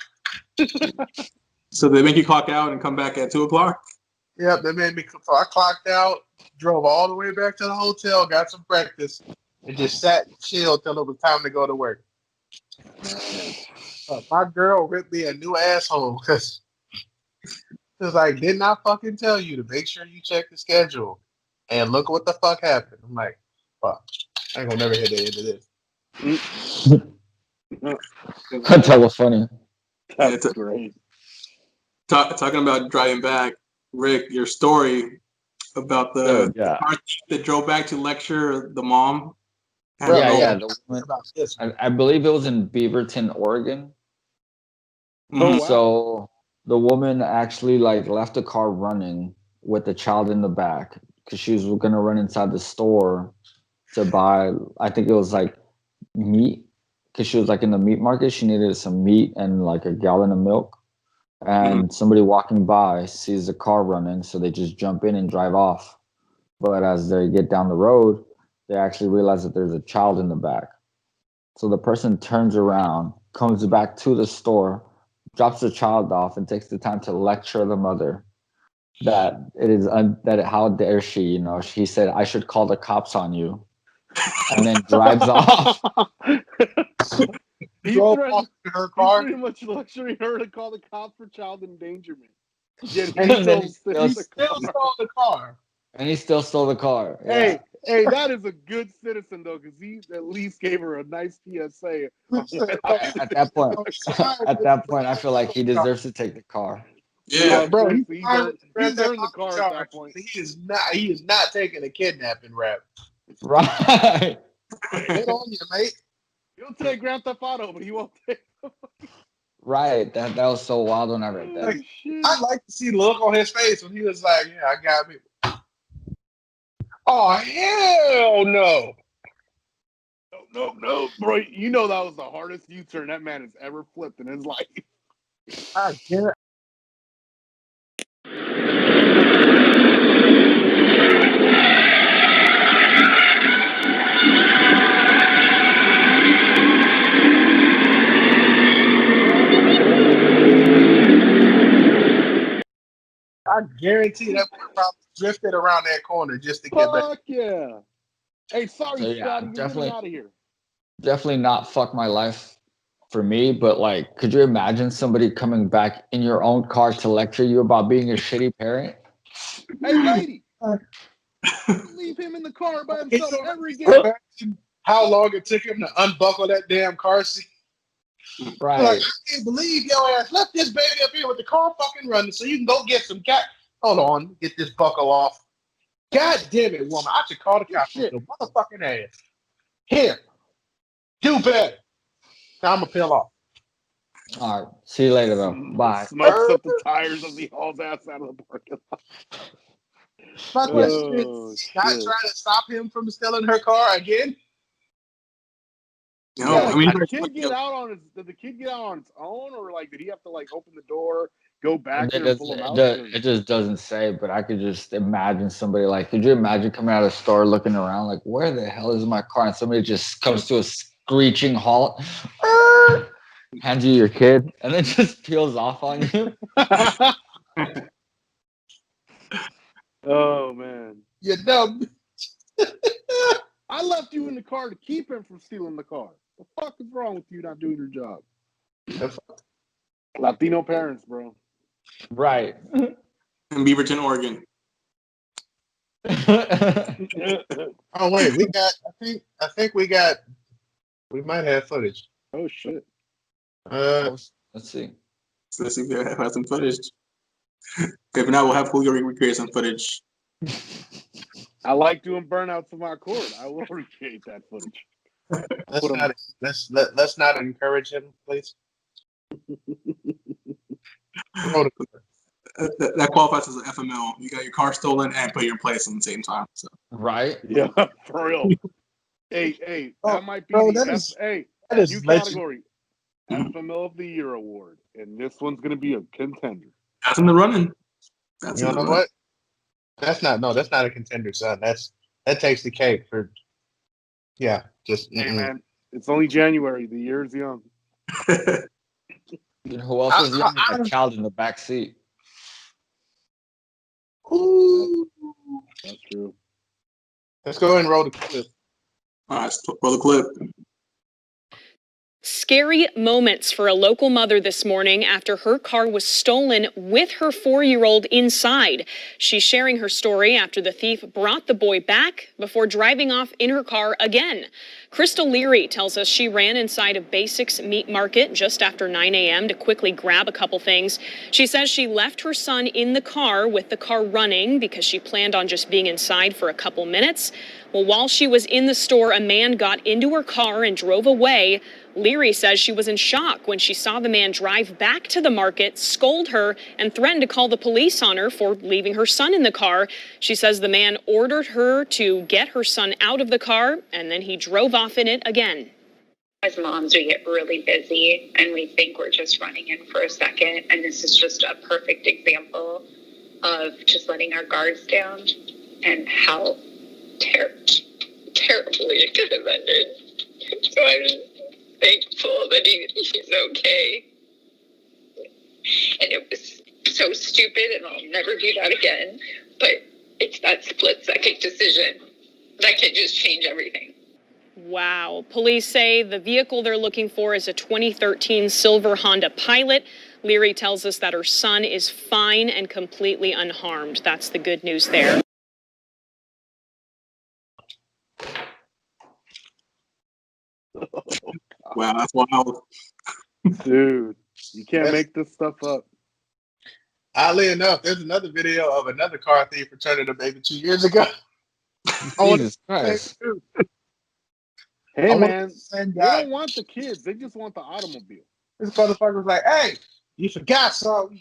So they make you clock out and come back at 2 o'clock? Yep, they made me. So I clocked out, drove all the way back to the hotel, got some breakfast, and just sat and chilled till it was time to go to work. My girl ripped me a new asshole because it was like, "Didn't I fucking tell you to make sure you check the schedule?" And look what the fuck happened. I'm like, "Fuck, I ain't gonna never hit the end of this." That was funny. That's great. Talking about driving back, Rick, your story about the car that drove back to lecture the mom. Yeah. I believe it was in Beaverton, Oregon. Oh, wow. So the woman actually left the car running with the child in the back because she was gonna run inside the store to buy. I think it was meat because she was in the meat market. She needed some meat and a gallon of milk. And somebody walking by sees the car running, so they just jump in and drive off. But as they get down the road, they actually realize that there's a child in the back. So the person turns around, comes back to the store, drops the child off, and takes the time to lecture the mother that how dare she? You know, she said I should call the cops on you, and then drives off. He Drove threatened- off in her He's car. pretty much lecturing her to call the cops for child endangerment. Yet And he then still he sits He in the still car. stole the car. And he still stole the car. Yeah. Hey, that is a good citizen though, because he at least gave her a nice PSA. At that point, I feel like he deserves to take the car. Yeah. Bro, Seriously, he's earned the car at that charge. point. He is not taking a kidnapping rap. Right. Get on you, mate. He'll take Grand Theft Auto, but he won't take. Right. That was so wild when I read that. Like, I'd like to see the look on his face when he was like, "Yeah, I got me." Oh hell no! No, bro. You know that was the hardest U-turn that man has ever flipped in his life. I can't. I guarantee that man probably drifted around that corner just to get back. Fuck yeah! Hey, sorry, So, yeah, Scotty, you're definitely- getting out of here. Definitely not fuck my life for me, but like, could you imagine somebody coming back in your own car to lecture you about being a shitty parent? Hey, lady, leave him in the car by himself ever again. Imagine how long it took him to unbuckle that damn car seat. Right. Like, I can't believe your ass left this baby up here with the car fucking running so you can go get some cat. Hold on, get this buckle off. God damn it, woman. I should call the cops on your motherfucking ass. Here. Do better. Now I'm going to peel off. All right. See you later, though. Bye. Smokes up the tires as he hauls ass out of the parking lot. My question Oh, is, not shit. trying to stop him from stealing her car again? No, Yeah, I mean, did the kid get out on its own, or like did he have to like open the door, go back there, and pull him out? It just doesn't say, but I could just imagine somebody like, could you imagine coming out of the store looking around like, where the hell is my car? And somebody just comes to a screeching halt, hands you your kid, and then just peels off on you. Oh man, You dumb. I left you in the car to keep him from stealing the car. What the fuck is wrong with you not doing your job? Latino parents, bro. Right. in Beaverton, Oregon. Oh wait, we got. I think we got. We might have footage. Oh shit. Let's see. So let's see if we have some footage. If not, we'll have Julio recreate some footage. I like doing burnouts of my cord. I will recreate that footage. Let's not encourage him, please. That qualifies as an FML. You got your car stolen and put your place at the same time. So Right. Yeah, for real. Hey, that might be bro, the that is new legend. category. FML of the Year award, and this one's gonna be a contender. that's in the running. That's You in the know running. what? That's not a contender, son. That takes the cake for. Yeah, just. Hey man, it's only January. The year's young. You know who else was young? A child in the back seat. Ooh. That's true. Let's go ahead and roll the clip. All right, let's roll the clip. Scary moments for a local mother this morning after her car was stolen with her 4-year-old inside. She's sharing her story after the thief brought the boy back before driving off in her car again. Crystal Leary tells us she ran inside a Basics meat market just after 9 a.m. to quickly grab a couple things. She says she left her son in the car with the car running because she planned on just being inside for a couple minutes. Well, while she was in the store, a man got into her car and drove away. Leary says she was in shock when she saw the man drive back to the market, scold her, and threatened to call the police on her for leaving her son in the car. She says the man ordered her to get her son out of the car, and then he drove off in it again. As moms, we get really busy and we think we're just running in for a second. And this is just a perfect example of just letting our guards down and how terribly it could have ended. So I'm just thankful that he's okay. And it was so stupid and I'll never do that again. But it's that split-second decision that can just change everything. Wow. Police say the vehicle they're looking for is a 2013 silver Honda Pilot. Leary tells us that her son is fine and completely unharmed. That's the good news there. Wow, that's wild. Dude, you can't make this stuff up. Oddly enough, there's another video of another car thief returning a baby 2 years ago. Jesus Christ. Hey, I want man, the same they guy. don't want the kids. They just want the automobile. This motherfucker was like, hey, you forgot something.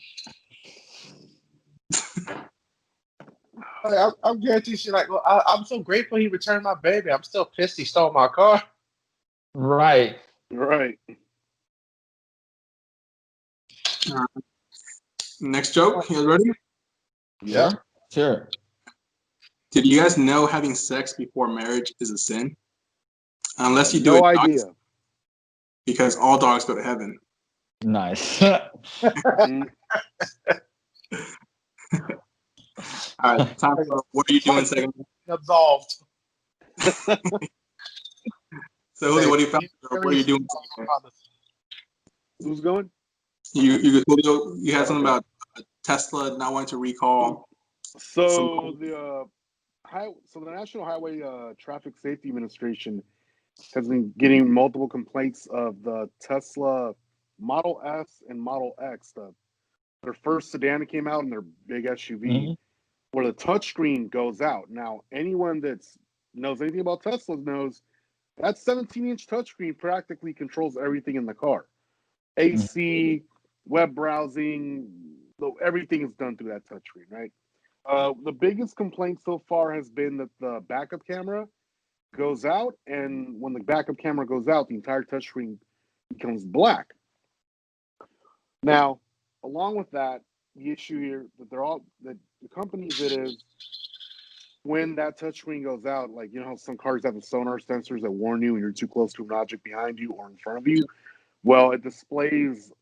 I'm guaranteed she's like, well, I'm so grateful he returned my baby. I'm still pissed he stole my car. Right. Right. Next joke. You guys ready? Yeah. Sure. Did you guys know having sex before marriage is a sin? Unless you do No it, idea. because all dogs go to heaven. Nice. All right, time for what are you doing segment. Absolved. So, Julio, what do you found? What are you doing? Who's going? Julio, you had something about Tesla not wanting to recall. So the National Highway Traffic Safety Administration has been getting multiple complaints of the Tesla Model S and Model X, their first sedan that came out and their big SUV, where the touchscreen goes out. Now, anyone that knows anything about Tesla knows that 17-inch touchscreen practically controls everything in the car. AC, web browsing, everything is done through that touchscreen, right? The biggest complaint so far has been that the backup camera goes out, and when the backup camera goes out, the entire touchscreen becomes black. Now, along with that, the issue here that the companies it is, when that touchscreen goes out, like, you know how some cars have the sonar sensors that warn you when you're too close to an object behind you or in front of you? Well, it displays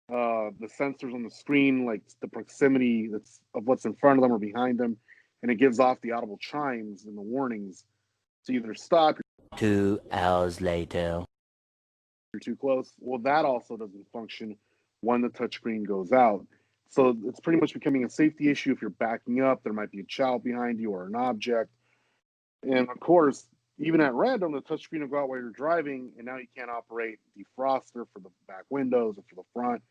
the sensors on the screen, like the proximity of what's in front of them or behind them, and it gives off the audible chimes and the warnings to either stop. 2 hours later. You're too close. Well, that also doesn't function when the touchscreen goes out. So it's pretty much becoming a safety issue. If you're backing up, there might be a child behind you or an object. And of course, even at random, the touchscreen will go out while you're driving, and now you can't operate defroster for the back windows or for the front,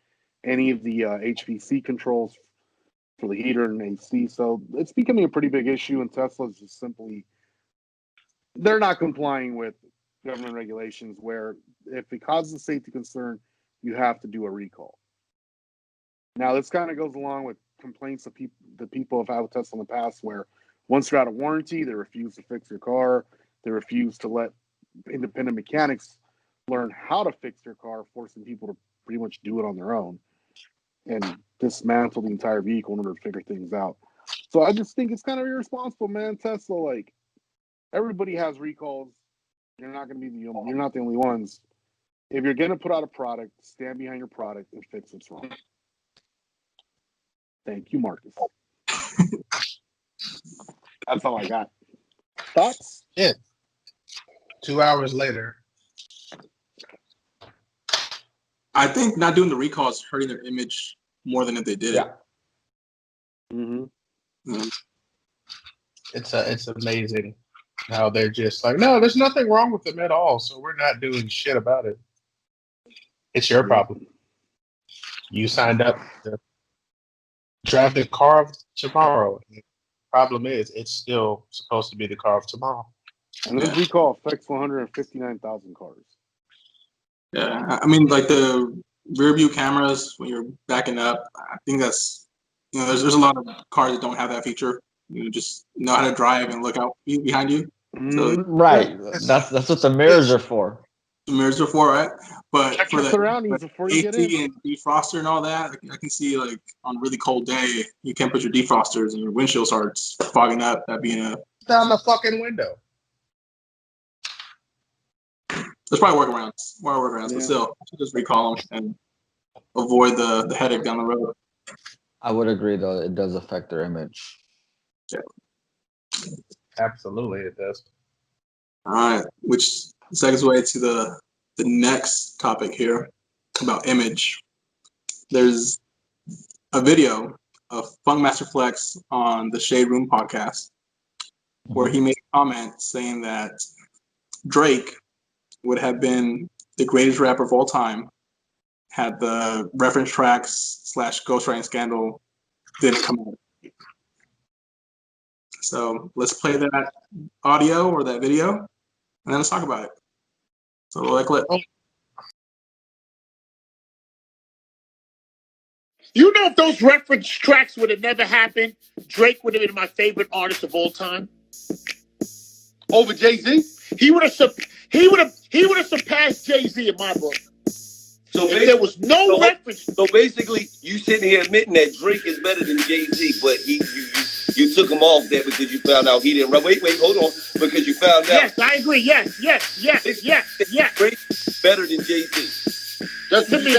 any of the HVAC controls for the heater and AC. So it's becoming a pretty big issue, and Tesla's just simply, they're not complying with government regulations where if it causes a safety concern, you have to do a recall. Now, this kind of goes along with complaints that people have had with Tesla in the past, where once you're out of warranty, they refuse to fix your car. They refuse to let independent mechanics learn how to fix your car, forcing people to pretty much do it on their own and dismantle the entire vehicle in order to figure things out. So I just think it's kind of irresponsible, man. Tesla, like, everybody has recalls. You're not going to be you're not the only ones. If you're going to put out a product, stand behind your product and fix what's wrong. Thank you, Marcus. That's all I got. Thoughts? Yeah. 2 hours later. I think not doing the recall is hurting their image more than if they did it. It's amazing how they're just like, no, there's nothing wrong with them at all, so we're not doing shit about it. It's your problem. You signed up to drive the car of tomorrow. The problem is, it's still supposed to be the car of tomorrow. And this recall affects 159,000 cars. Yeah, I mean, like the rear view cameras when you're backing up, I think that's, there's a lot of cars that don't have that feature. You just know how to drive and look out behind you. So Right. That's what the mirrors are for. The mirrors are for, right? But check for your the surroundings before you get in. AC and defroster and all that, I can see, like, on a really cold day, you can't put your defrosters and your windshield starts fogging up. That being down the fucking window. There's probably workarounds. But still, just recall them and avoid the headache down the road. I would agree, though. It does affect their image. Yeah. Absolutely, it does. All right, which segues to the next topic here about image. There's a video of Funkmaster Flex on the Shade Room podcast where he made a comment saying that Drake would have been the greatest rapper of all time had the reference tracks / ghostwriting scandal didn't come out. So let's play that audio or that video, and then let's talk about it. So roll that clip. You know, if those reference tracks would have never happened, Drake would have been my favorite artist of all time. Over Jay-Z, he would have surpassed Jay-Z in my book. So if there was no reference. So basically, you sitting here admitting that Drake is better than Jay-Z, but you took him off there because you found out he didn't rap. Wait, hold on, because you found out. Yes, I agree. Yes. Drake is better than Jay-Z. That's to me.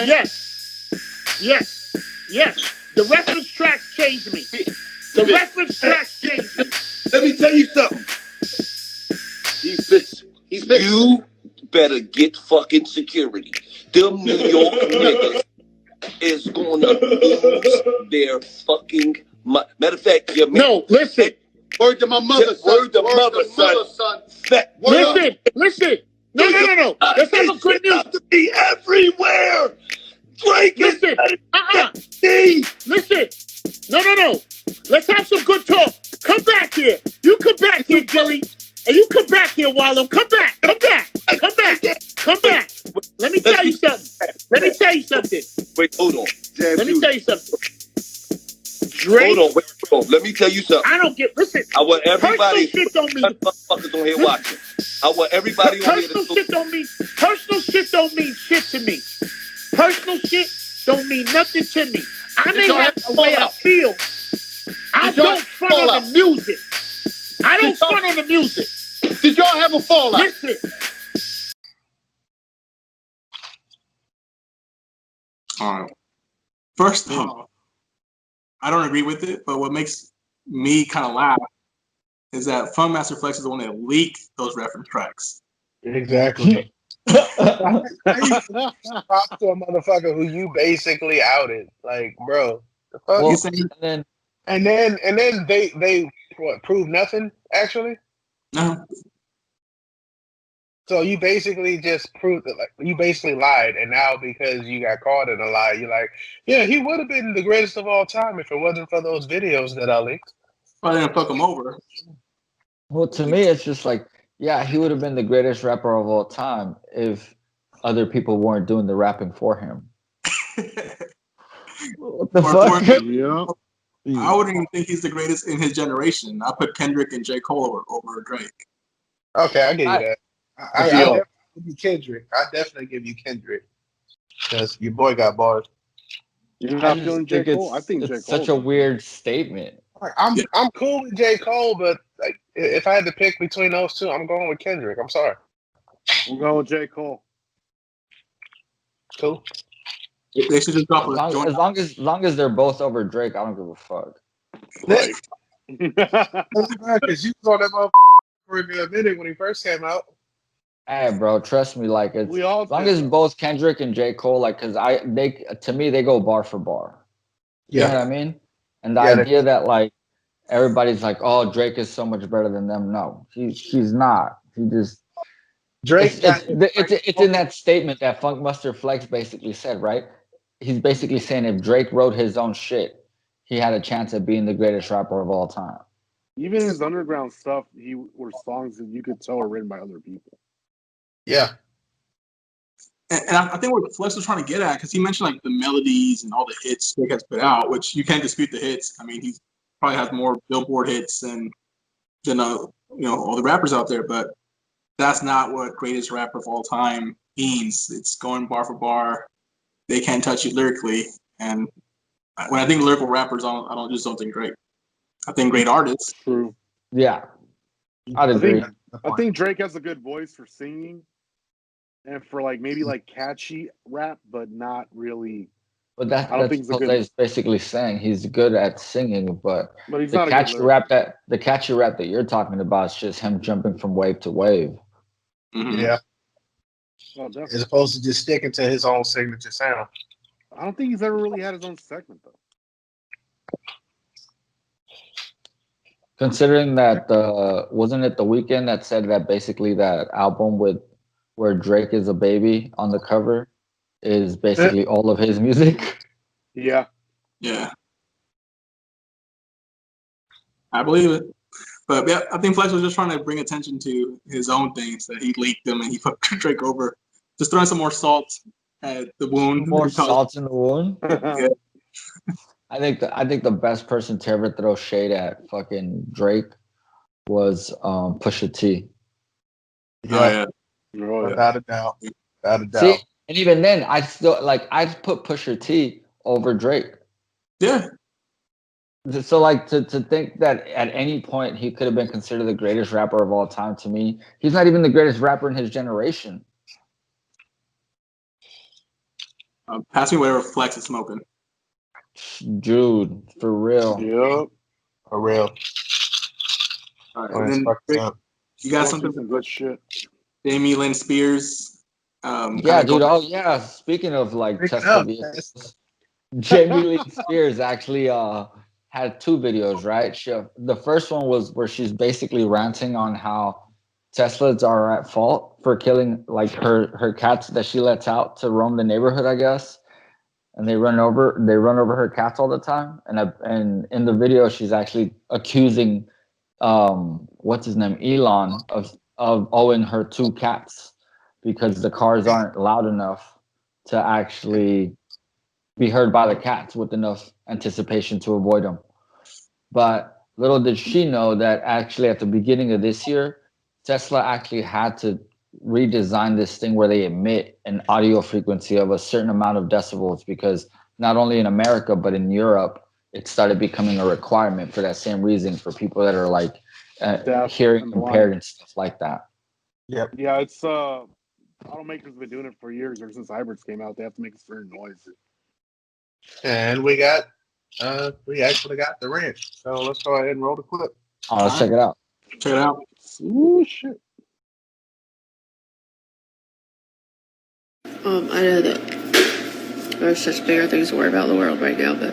Yes. The reference tracks changed me. The reference tracks changed me. Let me tell you something. You better get fucking security. Them New York niggas is gonna lose their fucking mind. Matter of fact, no, listen. Word to my mother, son. Word to mother, son. Listen. No. Let's have a good news. To be everywhere. Drake is Listen. No. Let's have some good talk. Come back here. You come back here, Gilly. And you come back here, Wallow. Come back. Let me tell you something. Wait, hold on. Let me tell you something. Drake. Hold on. Let me tell you something. Listen. I want everybody. Personal shit don't mean. Motherfuckers on here watching. I want everybody on here. Personal shit don't mean shit to me. Personal shit don't mean nothing to me. I may have a way I feel. I don't front on the music. Did y'all have a fallout? Listen. All right. First off, I don't agree with it, but what makes me kind of laugh is that Funkmaster Flex is the one that leaked those reference tracks. Exactly. Props to a motherfucker who you basically outed. Like, bro, the fuck? Well, and then they proved nothing, actually? No. So you basically just proved that, like, you basically lied, and now because you got caught in a lie, you're like, yeah, he would have been the greatest of all time if it wasn't for those videos that I leaked. Probably gonna fuck him over. Well, to me, it's just like, yeah, he would have been the greatest rapper of all time if other people weren't doing the rapping for him. What the fuck? I wouldn't even think he's the greatest in his generation. I put Kendrick and J. Cole over Drake. Okay, I give you that. I definitely give you Kendrick. I definitely give you Kendrick because your boy got bars. You're not feeling J. Cole? I think it's J. Cole. Such a weird statement. Like, I'm cool with J. Cole, but like, if I had to pick between those two, I'm going with Kendrick. I'm sorry. I'm going with J. Cole. Cool. They should just drop as long as they're both over Drake, I don't give a fuck. Right. Because you was on that motherfucker for a minute when he first came out. Hey, bro, trust me. Like, it's as long as both Kendrick and J. Cole, like, because to me they go bar for bar. You know what I mean? And the idea that like everybody's like, oh, Drake is so much better than them. No, he's not. He just Drake. It's in that statement that Funkmaster Flex basically said, right? He's basically saying if Drake wrote his own shit, he had a chance at being the greatest rapper of all time. Even his underground stuff, were songs that you could tell were written by other people. Yeah. And I think what Flex was trying to get at, because he mentioned like the melodies and all the hits Drake has put out, which you can't dispute the hits. I mean, he probably has more Billboard hits than all the rappers out there, but that's not what greatest rapper of all time means. It's going bar for bar. They can't touch you lyrically. And when I think lyrical rappers, I don't think great. I think great artists. True. Yeah. I'd agree. I think Drake has a good voice for singing and for like maybe like catchy rap, but not really But that's I don't think he's a what good. Jose's basically saying. He's good at singing, but But he's the not a good catchy rap that you're talking about is just him jumping from wave to wave. Mhm. Yeah. Oh, definitely. As opposed to just sticking to his own signature sound. I don't think he's ever really had his own segment though. Considering that wasn't it The Weeknd that said that basically that album with where Drake is a baby on the cover is basically all of his music. Yeah. Yeah. I believe it. But yeah, I think Flex was just trying to bring attention to his own things that he leaked them and he put Drake over. Just throwing some more salt at the wound. More salt in the wound. Yeah. I think the best person to ever throw shade at fucking Drake was Pusha T. Yeah. Oh, yeah. Without a doubt. Without a doubt. See, and even then, I'd put Pusha T over Drake. Yeah. So to think that at any point he could have been considered the greatest rapper of all time, to me, he's not even the greatest rapper in his generation. Pass me whatever Flex is smoking. Dude, for real. Yep. For real. All right, and then Rick, you got something? Some good shit. Jamie Lynn Spears. Yeah, dude. Oh, yeah. Speaking of like Tesla vehicles, Jamie Lee Spears actually had two videos, right? The first one was where she's basically ranting on how Teslas are at fault for killing like her cats that she lets out to roam the neighborhood, I guess. And they run over her cats all the time. And in the video, she's actually accusing what's his name, Elon, of owing her 2 cats because the cars aren't loud enough to actually be heard by the cats with enough anticipation to avoid them. But little did she know that actually at the beginning of this year, Tesla actually had to redesign this thing where they emit an audio frequency of a certain amount of decibels because not only in America but in Europe it started becoming a requirement for that same reason for people that are like hearing impaired and stuff like that. Yep. Yeah, it's automakers have been doing it for years. Ever since hybrids came out, they have to make a certain noise. And we actually got the rant. So let's go ahead and roll the clip. Oh, let's check it out. Check it out. Ooh, shit. I know that there's such bigger things to worry about in the world right now, but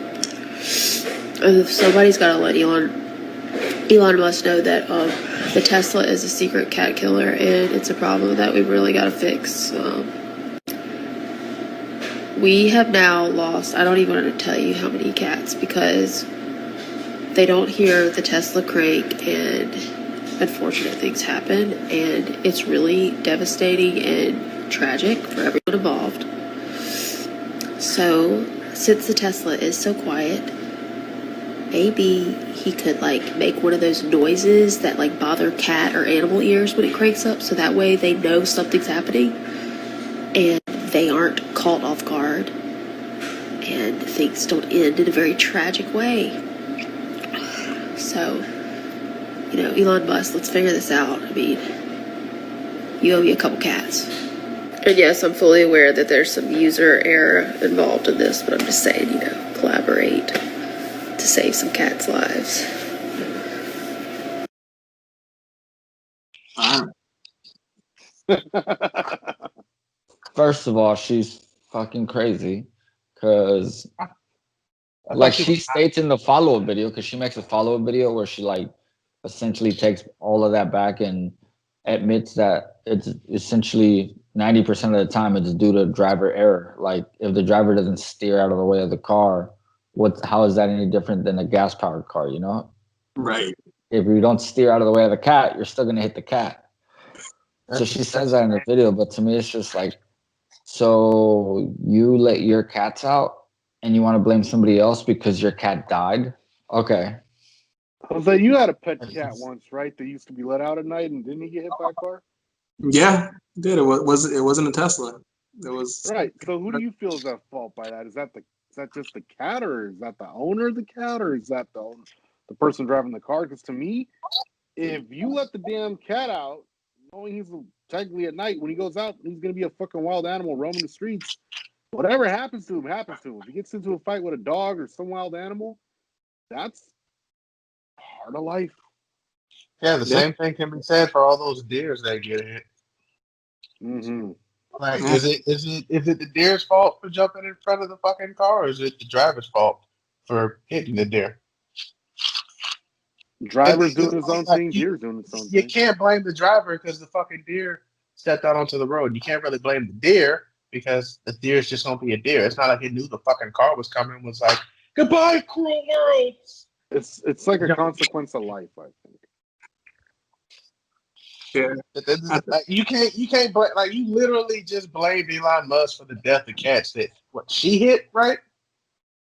somebody's got to let Elon Musk know that the Tesla is a secret cat killer, and it's a problem that we really got to fix. We have now lost, I don't even want to tell you how many cats, because they don't hear the Tesla crank and unfortunate things happen, and it's really devastating and tragic for everyone involved. So, since the Tesla is so quiet, maybe he could make one of those noises that bother cat or animal ears when it cranks up, so that way they know something's happening and they aren't caught off guard and things don't end in a very tragic way. So, Elon Musk, let's figure this out. I mean, you owe me a couple cats. And yes, I'm fully aware that there's some user error involved in this, but I'm just saying, collaborate to save some cats' lives. First of all, she's fucking crazy because she states in the follow-up video, because she makes a follow-up video where she essentially takes all of that back and admits that it's essentially 90% of the time it's due to driver error. Like if the driver doesn't steer out of the way of the car, how is that any different than a gas-powered car, Right. If you don't steer out of the way of the cat, you're still going to hit the cat. So she says that in the video, but to me it's just so you let your cats out and you want to blame somebody else because your cat died? Okay. Jose, you had a pet cat once, right? That used to be let out at night, and didn't he get hit by a car? Yeah, it did. It wasn't a Tesla. It was right. So who do you feel is at fault by that? Is that just the cat, or is that the owner of the cat, or is that the person driving the car? Because to me, if you let the damn cat out, knowing he's technically at night, when he goes out, he's gonna be a fucking wild animal roaming the streets. Whatever happens to him, happens to him. If he gets into a fight with a dog or some wild animal, that's part of life. Yeah, the same thing can be said for all those deers that get hit. Mm-hmm. Like, is it the deer's fault for jumping in front of the fucking car, or is it the driver's fault for hitting the deer? Driver's doing his own thing, deer's doing his own thing. You can't blame the driver because the fucking deer stepped out onto the road. You can't really blame the deer because the deer's just gonna be a deer. It's not like he knew the fucking car was coming and was like, "Goodbye, cruel world." It's like a consequence of life, I think. Yeah. Like, you can't blame, like, you literally just blamed Elon Musk for the death of cats that she hit, right?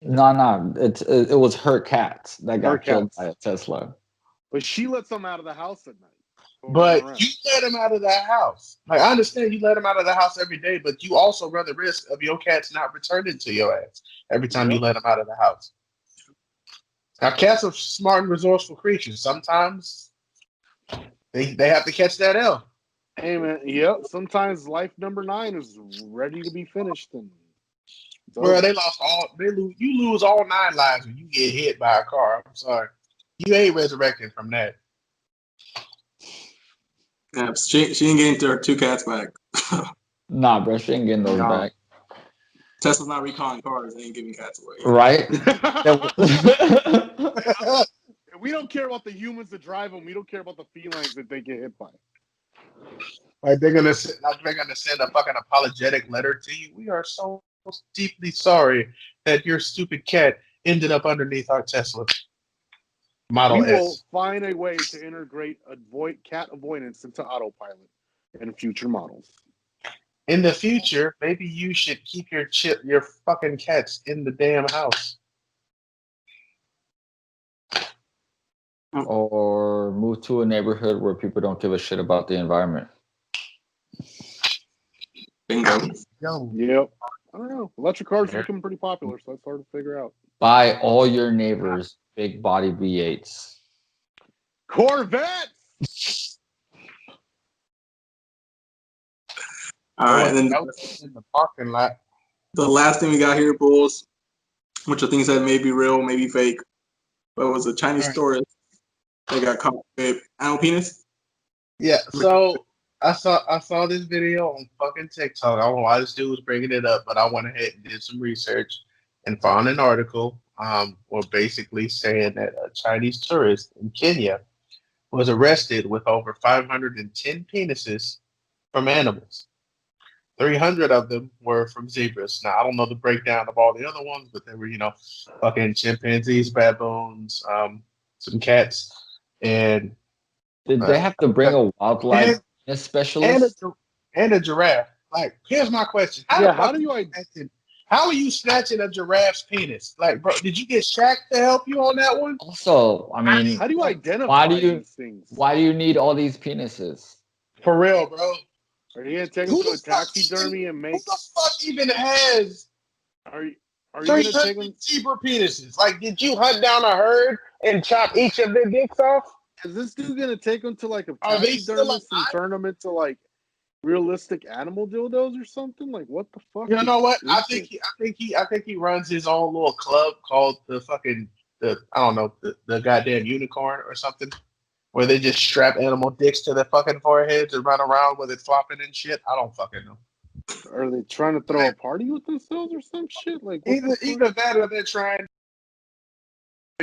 No, it was her cats that got killed by a Tesla. But she let some out of the house at night. But you let him out of that house. Like, I understand you let him out of the house every day, but you also run the risk of your cats not returning to your ass every time you let them out of the house. Now, cats are smart and resourceful creatures. Sometimes they have to catch that L. Hey, man, yep. Sometimes life number 9 is ready to be finished. And well, you lose all 9 lives when you get hit by a car. I'm sorry. You ain't resurrecting from that. Yeah, she ain't getting her 2 cats back. Nah, bro, she ain't getting those back. Tesla's not recalling cars; they ain't giving cats away. Right? We don't care about the humans that drive them. We don't care about the felines that they get hit by. Like, they're gonna send a fucking apologetic letter to you. We are so deeply sorry that your stupid cat ended up underneath our Tesla Model S. We will S. find a way to integrate cat avoidance into autopilot in future models. In the future, maybe you should keep your fucking cats in the damn house. Or move to a neighborhood where people don't give a shit about the environment. Bingo. Yep. I don't know. Electric cars are becoming pretty popular, so that's hard to figure out. Buy all your neighbors big body V8s. Corvettes! All right, and then in the parking lot. The last thing we got here, Bulls, which I think said may be real, maybe fake, but it was a Chinese tourist that got caught with animal penis. Yeah, so I saw this video on fucking TikTok. I don't know why this dude was bringing it up, but I went ahead and did some research and found an article, or basically saying that a Chinese tourist in Kenya was arrested with over 510 penises from animals. 300 of them were from zebras. Now, I don't know the breakdown of all the other ones, but they were, fucking chimpanzees, baboons, some cats, and did they have to bring a wildlife specialist and a giraffe? Like, here's my question: how are you snatching a giraffe's penis? Like, bro, did you get Shaq to help you on that one? Also, I mean, how do you identify these things? Why do you need all these penises? For real, bro. Are you gonna take them to a taxidermy and make? Who the fuck even has? Are you gonna take them zebra penises? Like, did you hunt down a herd and chop each of their dicks off? Is this dude gonna take them to like a taxidermist and turn them into like realistic animal dildos or something? Like, what the fuck? You know what? I think he runs his own little club called the goddamn unicorn or something, where they just strap animal dicks to their fucking foreheads and run around with it flopping and shit. I don't fucking know. Are they trying to throw a party with themselves or some shit? Like, either that or they're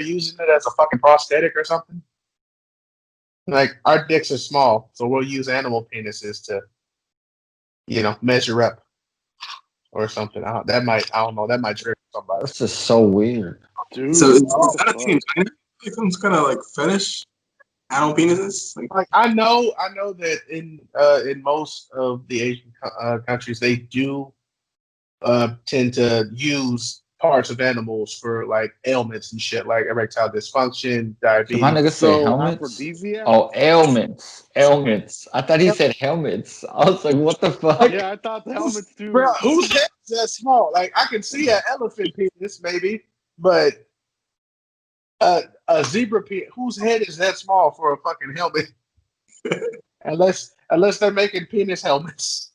using it as a fucking prosthetic or something. Like, our dicks are small, so we'll use animal penises to, measure up or something. That might trigger somebody. This is so weird. Dude, so is that a thing in China? Like some kind of like fetish? Animal penises? Like, I know that in most of the Asian countries, they do tend to use parts of animals for like ailments and shit, like erectile dysfunction, diabetes. Did my nigga say helmets? Oh, ailments. I thought he said helmets. I was like, what the fuck? Yeah, I thought the helmets too. Bro, whose head is that small? Like, I can see an elephant penis maybe, but a zebra penis, whose head is that small for a fucking helmet? unless they're making penis helmets.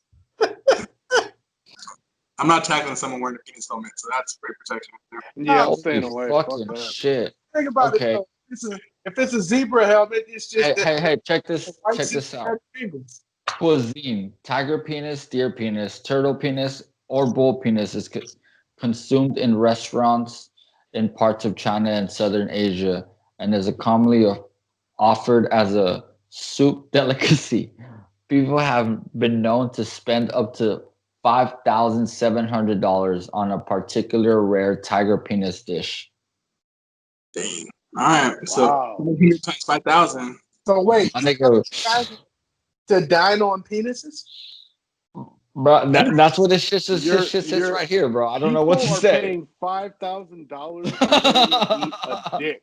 I'm not tackling someone wearing a penis helmet, so that's great protection. Yeah, I'm Holy staying away. Fuck fucking that. shit. Think about Okay. it though. If it's a zebra helmet, it's just Hey, check this white check this zebra out. has fingers. Cuisine: tiger penis, deer penis, turtle penis, or bull penis is consumed in restaurants in parts of China and southern Asia, and is commonly offered as a soup delicacy. People have been known to spend up to $5,700 on a particular rare tiger penis dish. Dang. All right. Wow. So 100 times 5,000. So wait, My nigga, to dine on penises? bro, that's what this shit says You're- right here, bro. I don't know what to People are say. paying $5,000 to eat a dick.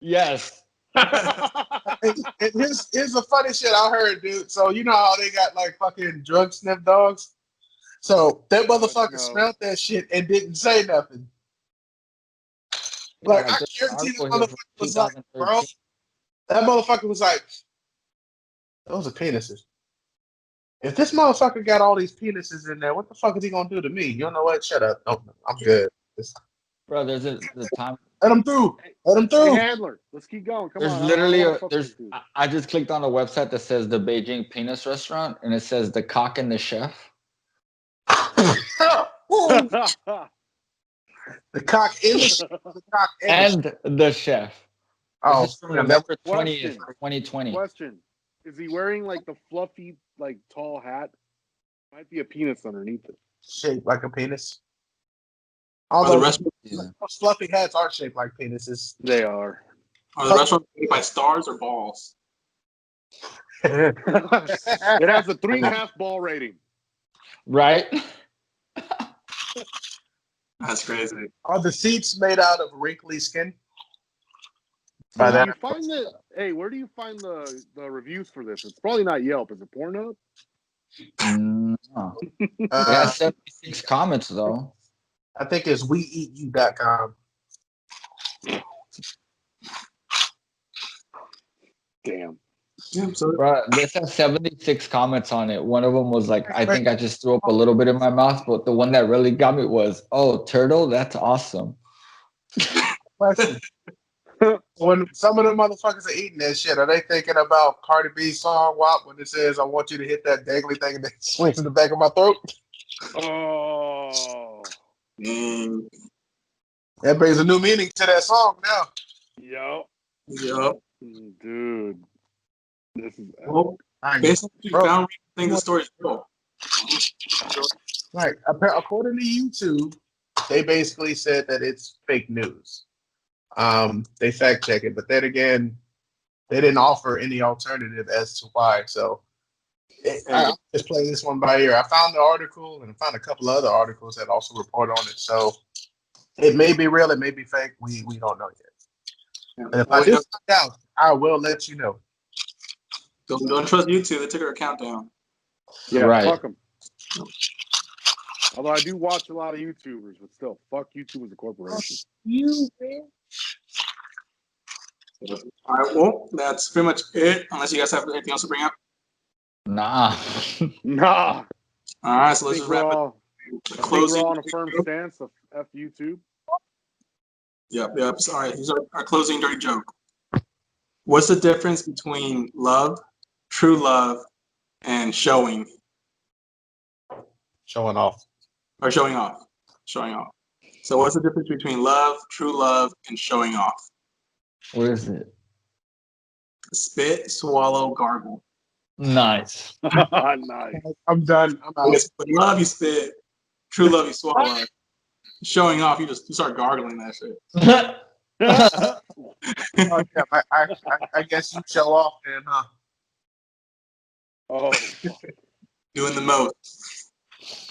Yes. And here's the funny shit I heard, dude. So you know how they got like fucking drug sniff dogs? So that motherfucker No. smelled that shit and didn't say nothing. Like I there's an guarantee this article here from motherfucker was like, bro, 2013. that motherfucker was like, those are penises. If this motherfucker got all these penises in there, what the fuck is he gonna do to me? You know what? Shut up. No, I'm good. Bro, there's the time. Let him through. Let him Hey, through. handler, let's keep going. Come There's on. literally I wanna fuck there's this dude. I just clicked on a website that says the Beijing Penis Restaurant, and it says the cock and the chef. The cock in the cock And the chef. Oh, This is from yeah, November Question. 20th, 2020. Question: is he wearing like the fluffy, like tall hat? Might be a penis underneath it. shaped like a penis. Are the Although restaurants those fluffy hats are shaped like penises. They are. made by stars or balls? It has a 3.5 ball rating. Right? That's crazy. Are the seats made out of wrinkly skin? Where By do that, you find the? Hey, where do you find the reviews for this? It's probably not Yelp. Is it Pornhub? No. It has 76 comments though. I think it's weeatyou.com. Damn. Yeah, so Bro, this has 76 comments on it. One of them was like, I think I just threw up a little bit in my mouth, but the one that really got me was, oh, turtle, that's awesome. Question. When some of them motherfuckers are eating that shit, are they thinking about Cardi B's song WAP when it says, I want you to hit that dangly thing and then swings in the back of my throat? Oh. That brings a new meaning to that song now. Yup. Dude. This is well, based on what you found, I think the story's real. Right. According to YouTube, they basically said that it's fake news. They fact check it, but then again, they didn't offer any alternative as to why. So I'll just play this one by ear. I found the article and I found a couple of other articles that also report on it. So it may be real, it may be fake. We don't know yet. And if I do find out, I will let you know. Don't trust YouTube. They took our account down. Yeah, right. Fuck them. Although I do watch a lot of YouTubers, but still, fuck YouTube as a corporation. You, man. All right, well, that's pretty much it. Unless you guys have anything else to bring up. Nah. Nah. All right, so let's just wrap it. I think we're all on a firm stance of F YouTube. Yep. Sorry, here's our closing dirty joke. What's the difference between love, true love, and showing? Showing off. Or showing off. Showing off. So what's the difference between love, true love, and showing off? What is it? Spit, swallow, gargle. Nice. Nice. I'm done. I'm out. With love, you spit. True love, you swallow. Showing off, you start gargling that shit. I guess you show off then, huh? Oh. Doing the most.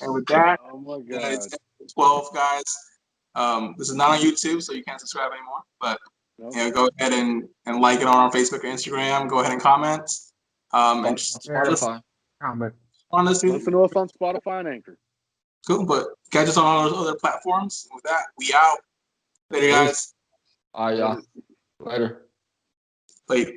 And with that, oh my God. it's 12 guys. This is not on YouTube, so you can't subscribe anymore. But go ahead and like it on our Facebook or Instagram. Go ahead and comment. And just Spotify. Comment. Honestly, listen to us on Spotify and Anchor. Cool, but catch us on all those other platforms. With that, we out. Later, guys. All right, y'all. Later. Later.